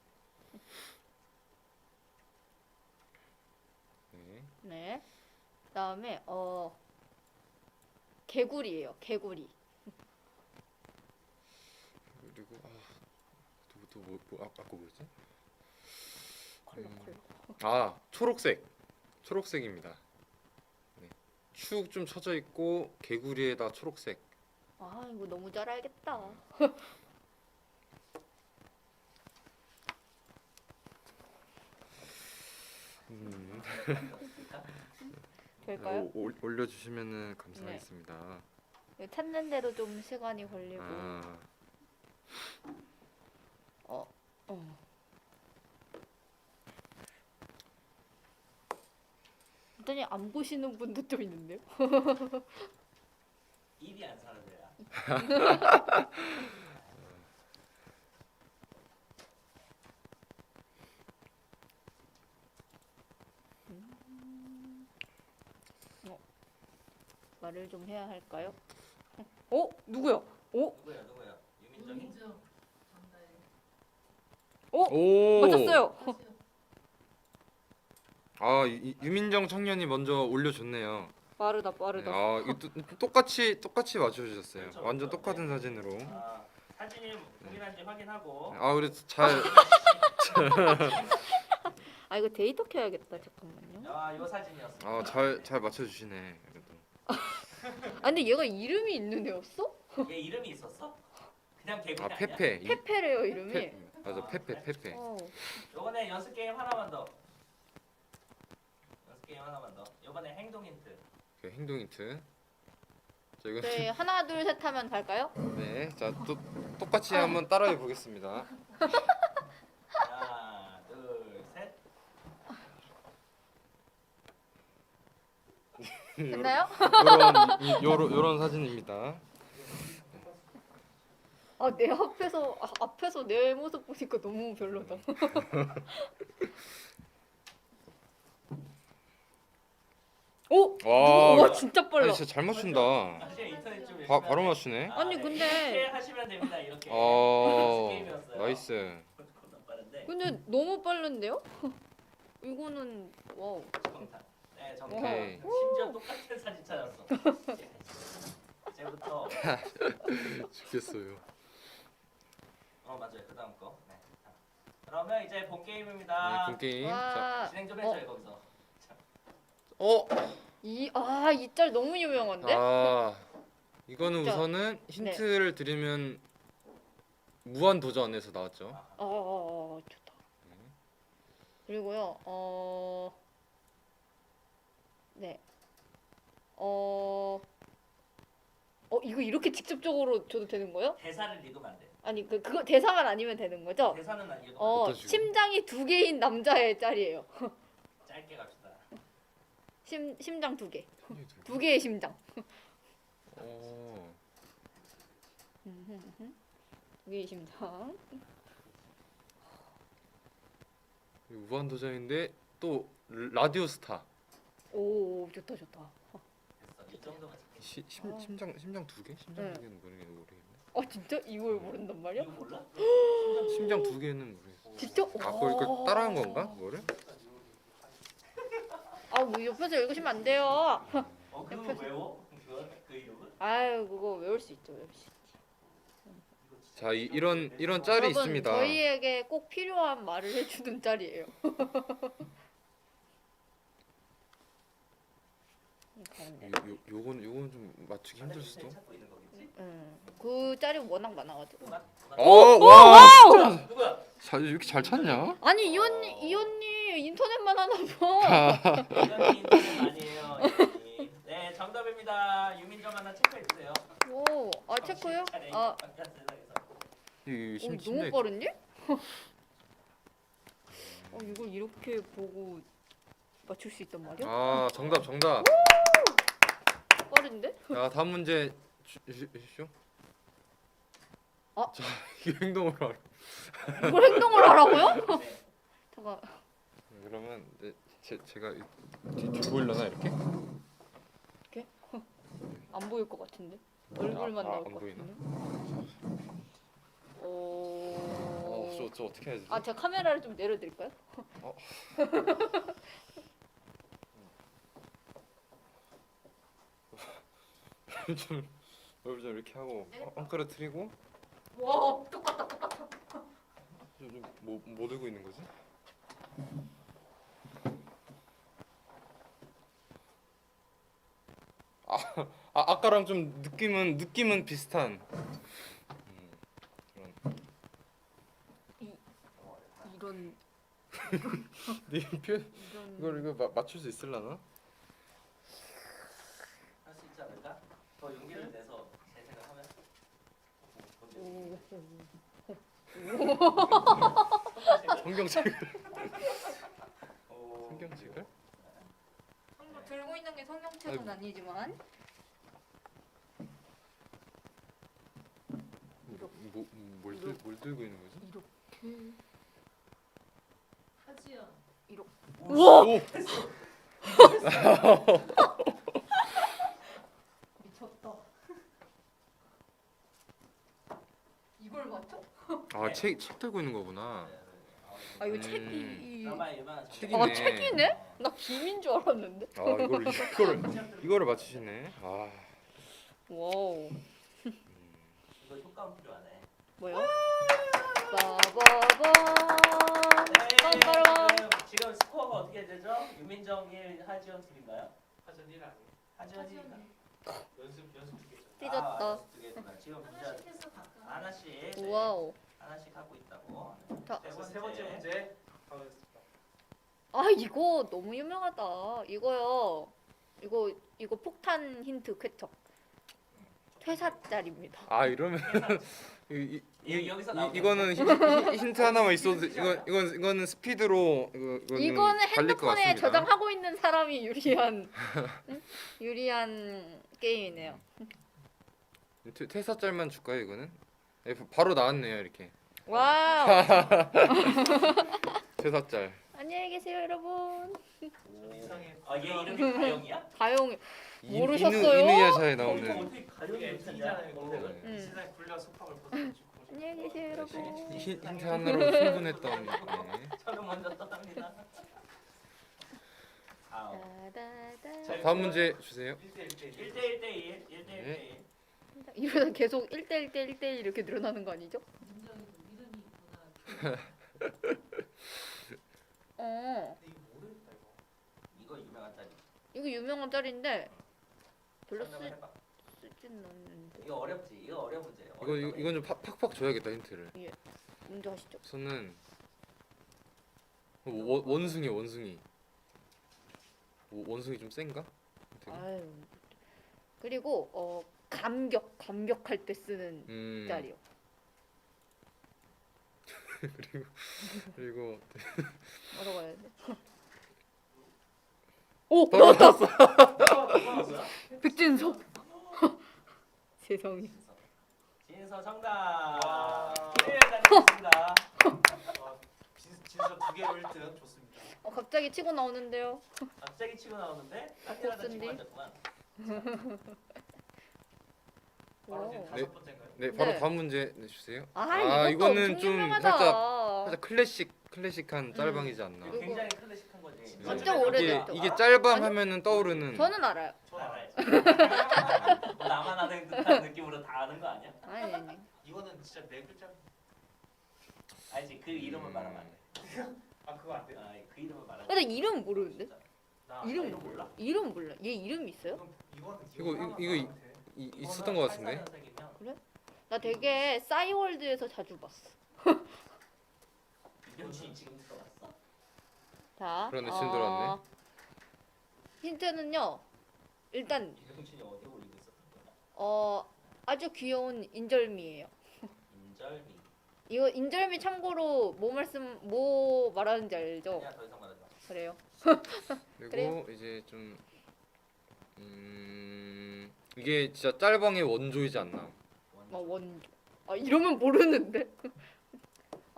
네. 네. 그다음에 개구리예요. 개구리. 그리고 아까 뭐였지? 컬러. 초록색입니다. 네. 축 좀 쳐져 있고 개구리에다 초록색. 이거 너무 잘 알겠다. 될까요? 올려주시면은 감사하겠습니다. 이거 찾는 데도 좀 시간이 걸리고. 일단이 안 보시는 분도 좀 있는데요. 입이 안 사는데요. 말을 좀 해야 할까요? 누구요? 누구야? 유민정이? 유민정 정답. 오. 맞췄어요. 유민정 청년이 먼저 올려줬네요. 빠르다. 이거 똑같이 맞춰주셨어요. 그렇죠, 완전 그렇죠. 똑같은 사진으로. 사진이 동일한지 확인하고. 그래서 잘 이거 데이터 켜야겠다. 잠깐만요. 이 사진이었어. 잘 맞춰주시네. 그래도. 근데 얘가 이름이 있는 애였어? 얘 이름이 있었어? 그냥 개구리 아니야? 페페. 페페래요 이름이. 맞아, 페페. 어. 요번에 연습 게임 하나만 더. 연습 게임 하나만 더. 요번에 행동 힌트. 그 행동 힌트. 자, 이거 저희 하나 둘 셋 하면 갈까요? 네, 자, 또 똑같이 한번 따라해 보겠습니다. 하나, 둘, 셋. 됐나요? 요런 사진입니다. 아, 내 앞에서 내 모습 보니까 너무 별로다. 오! 와, 와, 진짜 빨라. 아니, 진짜 잘 맞춘다. 사실 인터넷 좀 바로 맞추네. 아니, 근데- 이렇게 하시면 됩니다. 이렇게. 어, 게임이었어요. 나이스. 겁나 빠른데. 근데 너무 빠른데요? 이거는 와우. 정답. 네, 정답. 오케이. 심지어 똑같은 사진 찾았어. 이제부터 죽겠어요. 맞아요. 그다음 거. 네. 자, 그러면 이제 본 게임입니다. 네, 본 게임. 자, 와. 진행 좀 해줘요 거기서. 이 짤 너무 유명한데? 이거는 진짜. 우선은 힌트를 드리면 무한 도전에서 나왔죠. 좋다. 그리고요, 네. 이거 이렇게 직접적으로 줘도 되는 거예요? 대사를 읽으면 안 돼. 아니, 그거 대사만 아니면 되는 거죠? 대사는 안 읽으면 어떤 식으로? 심장이 2개인 남자의 짤이에요. 짧게 갑시다. 심장 2개. 2개의 심장. 어, 2개의 심장. 무한 도전인데 또 라디오 스타. 오, 좋다. 됐어. 이 정도만 찍게. 심장 두 개? 심장 네. 두 개는 모르겠네. 진짜? 이걸 모른단 말이야? 이거 몰라? 심장 두 개는 모르겠어. 진짜? 그걸 따라한 건가? 그거를? 뭐 옆에서 읽으시면 안 돼요. 그거 외워? 그 이름은? 아유, 그거 외울 수 있죠. 자, 이런 짤이 여러분, 있습니다. 저희에게 꼭 필요한 말을 해주는 짤이에요. 가운데. 요건 좀 맞추기 힘들 수도. 찾고 있는 거겠지? 그 짤이 워낙 많아가지고. 누가? 와, 진짜 누구야? 이렇게 잘 찾냐? 아니 이 언니 인터넷만 하나 봐. 이건 인터넷 아니에요. 이건이. 네, 정답입니다. 유민정 하나 체크해 주세요. 오, 체크요? 이 너무 빠른데? 이걸 이렇게 보고 맞출 수 있단 말이야? 정답. 빠른데? 자, 다음 문제 주시죠. 자, 이 행동으로 알아. 이걸 행동을 하라고요? 네. 잠깐. 그러면 제가 뒤 보이려나 이렇게? 안 보일 것 같은데. 얼굴만 나올 안 것 보이나? 같은데. 저 어떻게 해야 되지? 제가 카메라를 좀 내려드릴까요? 좀 얼굴 좀 이렇게 하고 엉클어뜨리고 와, 똑같다. 뭐 들고 있는 거지? 아까랑 좀 느낌은 비슷한 그런 이런 네 표현 이거 맞출 수 있을라나? 할 수 있지 않을까? 더 용기를 내서 제 생각하면. 성경책을 오. 성경책을? 들고 있는 게 성경책은 아니지만 뭘 들고 있는 거지? 이렇게 하지연. 우와! 오! 미쳤다. 이걸 맞춰? 책 들고 있는 거구나. 이거 책이 드라마에 유명한 책이네. 책이네? 나 김인 줄 알았는데. 이거를 맞추시네. 와우. 이거 효과음 필요하네. 뭐요? 빠바바. 빰빠라밤. 지금 스코어가 어떻게 되죠? 유민정 1, 하지연 2인가요? 하지연 1 아니에요? 하지연 1인가? 연습 2개죠. 삐졌다. 연습 2개구나. 지금 문제 하나씩 해서 갈까? 하나씩 와우. 하나씩 하고 있다고. 자, 세 번째 문제 가보겠습니다. 아 이거 너무 유명하다. 이거요. 이거 폭탄 힌트 쾌척. 퇴사짤입니다. 아 이러면 여기서 나오네. 이거는 힌트 하나만 있어도 이거는 스피드로 이거는 달릴 것 핸드폰에 같습니다. 저장하고 있는 사람이 유리한 응? 유리한 게임이네요. 퇴사짤만 줄까요 이거는? 네, 바로 나왔네요 이렇게. 와우. 퇴사짤. 안녕히 계세요 여러분. 아얘 이름이 가영이야? 가용 모르셨어요? 이누야샤에 나오는. 어떻게 가영이 찾냐? 검색을. 응. 세상에 굴려 속함을 벗어주고. 안녕히 계세요 여러분. 힌트 하나로 충분했던. 네. 저는 먼저 떠납니다. 아우. 자, 다음 문제 주세요. 1대1대1 1대1대1 네. 이러다 계속 1대1 대1 대1 이렇게 늘어나는 거 아니죠? 문정이도 이름이 있구나. 이거 모르겠다 이거. 이거 유명한 짤이. 이거 유명한 짤인데 별로 설명을 해봐. 쓰진 않는데. 이거 어렵지. 이거 어려운 문제예요. 이건 좀 팍팍 줘야겠다 힌트를. 먼저 하시죠. 저는 원숭이. 원숭이 좀 센가? 아유. 그리고 감격할 때 쓰는 짤이요. 그리고 뭐라고 해야 돼? 오 나왔다. 백진석. 세상에. 진서 정답. 와. 네, 다녀왔습니다. 진짜 두 개로 1등 좋습니다. 갑자기 치고 나오는데요. 갑자기 치고 나오는데 한테라다 치고 복순디? 앉았구만. 바로 이제 오. 다섯 번째인가요? 네 바로 네. 다음 문제 내주세요. 이것도 이거는 엄청 좀 유명하다. 살짝 클래식한 짤방이지 않나. 그리고- 굉장히 클래식한 거지. 진짜 이게 오래됐죠. 이게 짤방 아니, 하면은 떠오르는. 저는 알아요. 알아야지. 뭐 나만 아는 듯한 느낌으로 다 아는 거 아니야? 아니. 이거는 진짜 네 글자. 알지. 그 이름을 말하면 안 돼. 아 그거 안 돼요? 그 이름을 말하면. 근데 이름 모르는데? 나 이름 이름 몰라? 이름 몰라. 얘 이름 있어요? 이거는 이거 있었던 것 같은데. 나 되게 싸이월드에서 자주 봤어. 이병신이 지금 들어왔어? 자, 그러네, 지금 들어왔네. 힌트는요. 일단 이병신이 어디 올리고 있었던 거야? 아주 귀여운 인절미예요. 인절미. 이거 인절미 참고로 뭐 말하는지 알죠? 아니야 더 이상 말하지 마. 그래요. 그리고 그래요? 이제 좀 이게 진짜 짤방의 원조이지 않나. 원조. 이러면 모르는데.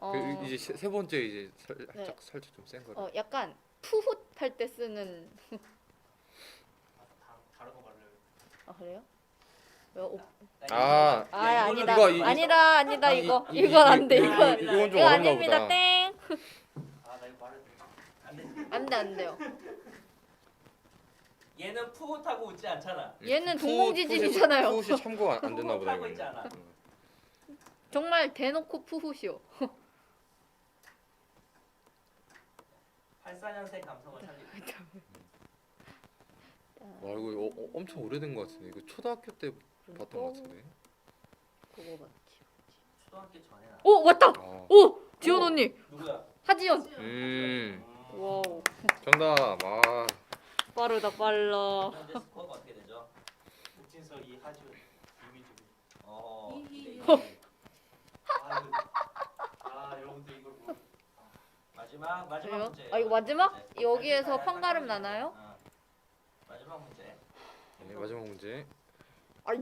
그 이제 세 번째 이제 네. 살짝 좀 센 거라. 약간 푸훗 할 때 쓰는. 다른 거 말래요. 그래요? 왜 아, 아니다. 이거, 아니다 이거. 이건 안 돼. 이건 이건 좀 이거 어렵나 아닙니다. 보다. 땡. 아나 이거 말해도 안 돼. 안 돼요. 얘는 푸릇하고 웃지 않잖아. 얘는 동공지진이잖아요. 푸시 참고 안 됐나 보다 하고 이거는. 있잖아. 정말 대놓고 푸훗이요. 84년생 감성을 살리고. 와 이거 엄청 오래된 것 같은데. 이거 초등학교 때 봤던 것 같은데. 그거 맞지. 초등학교 전에 나. 오 맞다. 아. 오 지원 언니. 누구야? 하지연. 와우. 정답. 빠르다 빨라. 현재 스코어가 어떻게 되죠? 국진서 이 하지원 유미주미. 이히. 여러분들 이걸 뭐 마지막 그래요? 문제. 이거 마지막? 여기에서 판가름 나나요? 마지막 문제. 네, 마지막 문제.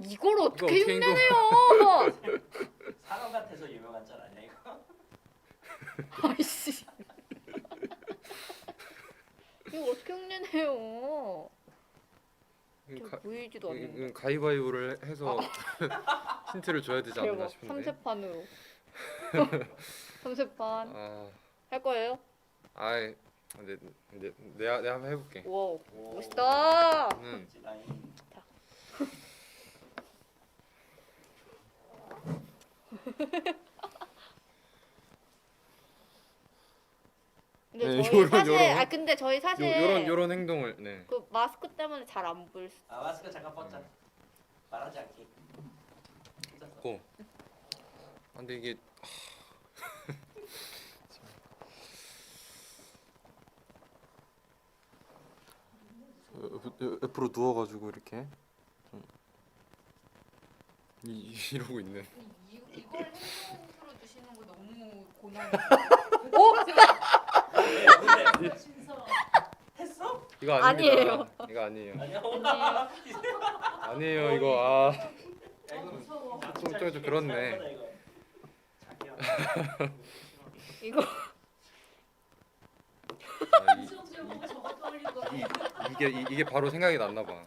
이걸 어떻게 어떻게 흉내내요? 사람 같아서 유명한 짤 아니야 이거? 아이씨. 이거 어떻게 흉내내요? 이거 보이지도 않는데. 이건 가위바위보를 해서 힌트를 줘야 되지 않나 대박. 싶은데. 3세판으로. 3세판 아, 할 거예요? 근데 내가 한번 해볼게. 와우. 멋있다. 저는 라인. 근데 네, 저희 요런, 사실 요런. 근데 저희 사실 요런 행동을 네. 그 마스크 때문에 잘 안 보일 수. 마스크 잠깐 벗자. 말하지 않기. 고. 근데 이게 옆으로 누워가지고 이렇게 이러고 있는. 이걸 행동으로 주시는 거 너무 고난. 신서 했어? 이거 아니에요. 이거 아니에요. 아니야. 아니에요 이거 무서워. 좀 그렇네. 이거 수영장 보고 저거 떠올린 거. 이게 바로 생각이 났나 봐.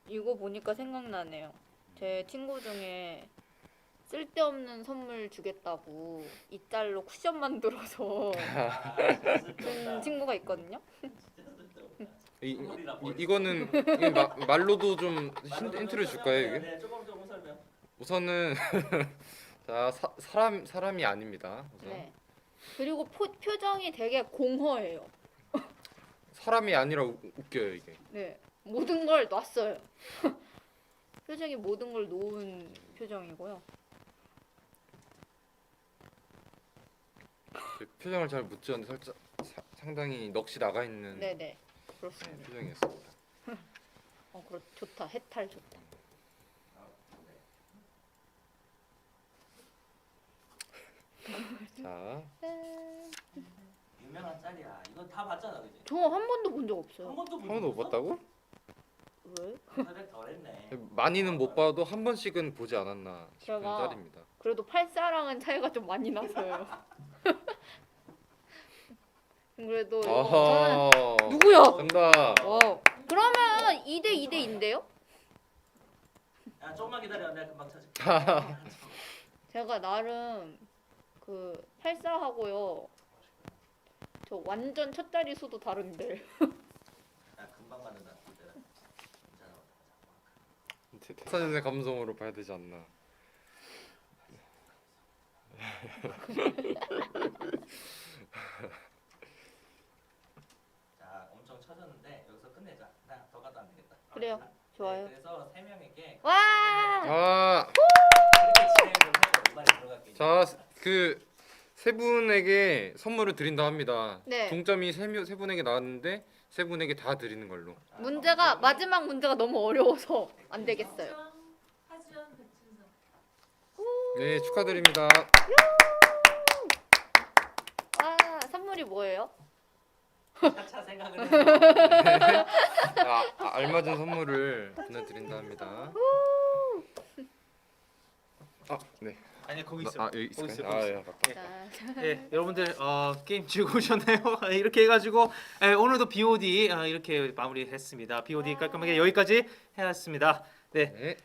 이거 보니까 생각나네요. 제 친구 중에 쓸데없는 선물 주겠다고 이 짤로 쿠션 만들어서 준 친구가 있거든요. 이거는 말로도 좀 힌트를 줄까요 이게? 네, 조금 설명. 우선은 자 사람이 아닙니다. 우선. 네. 그리고 표정이 되게 공허해요. 사람이 아니라 웃겨요 이게. 네. 모든 걸 놨어요. 표정이 모든 걸 놓은 표정이고요. 표정을 잘 못 지었는데 살짝 상당히 넋이 나가 있는 네네. 그렇습니다. 표정이었습니다. 좋다. 해탈 좋다. 자, 유명한 짤이야. 이건 다 봤잖아, 그지? 저 한 번도 본 적 한 없어요. 번도 한 번도 못 봤다고? 왜? 사백 덜했네. 많이는 못 봐도 한 번씩은 보지 않았나 싶은 제가- 짤입니다. 그래도 팔사랑은 차이가 좀 많이 나서요. 그래도 저는 아하. 누구야? 정답. 그러면 2대 2대인데요? 야, 조금만 기다려. 내가 금방 찾을게. 제가 나름 그 팔사하고요. 저 완전 첫 자리 수도 다른데. 야, 금방 만든다. 기다려. 괜찮아. 태사전의 감성으로 봐야 되지 않나. 자, 엄청 쳐졌는데 여기서 끝내자. 더 가도 안 되겠다. 그래요. 좋아요. 그래서 세 명에게 와! 아, 그렇게 진행 좀 하고 이번에 들어갈게. 자, 그 세 분에게 선물을 드린다 합니다. 네. 동점이 세 분에게 나왔는데 세 분에게 다 드리는 걸로. 문제가 마지막 문제가 너무 어려워서 안 되겠어요. 하지연 백진성. 네, 축하드립니다. 와, 선물이 뭐예요? 차차 생각을 해. 알맞은 선물을 보내드린다 합니다. 아, 네. 아니 거기 아, 여기 거기 있을까요? 있어요. 아, 예, 맞다. 자, 예, 여러분들 게임 즐거우셨나요? 이렇게 해가지고 오늘도 BOD 이렇게 마무리했습니다. BOD 깔끔하게 여기까지 해왔습니다. 네, 네.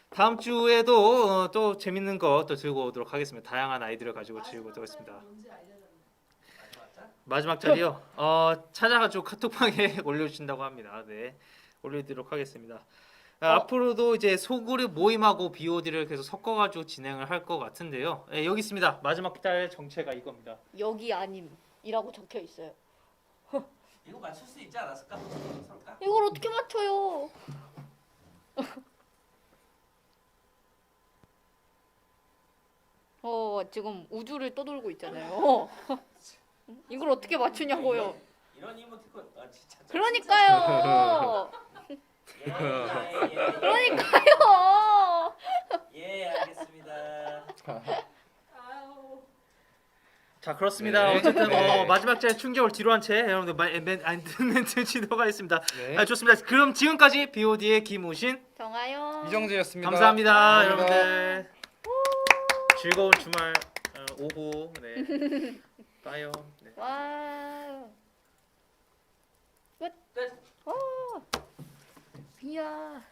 다음 주에도 또 재밌는 거 또 들고 오도록 하겠습니다. 다양한 아이디어를 가지고 즐기고 오도록 하겠습니다. 뭔지 알려달라. 마지막 자리요. 찾아가지고 카톡방에 올려주신다고 합니다. 네, 올려드리도록 하겠습니다. 앞으로도 이제 소그룹 모임하고 BOD를 계속 섞어가지고 진행을 할 것 같은데요. 여기 있습니다. 마지막 달 정체가 이겁니다. 여기 아님이라고 적혀 있어요. 이거 맞출 수 있지 않았을까? 설까? 이걸 어떻게 맞춰요? 지금 우주를 떠돌고 있잖아요. 이걸 어떻게 맞추냐고요. 이런 이모티콘 진짜. 그러니까요. 그러니까요. 예, 알겠습니다. 아유. 자 그렇습니다. 네. 어쨌든 네. 마지막 짤 충격을 뒤로한 채 여러분들 멘트 지도가겠습니다. 네. 좋습니다. 그럼 지금까지 BOD의 김우신 정아요. 이정재였습니다. 감사합니다, 감사합니다. 여러분들. 즐거운 주말 오후 네. 봐요. 네. 와. 끝. 끝. 이야.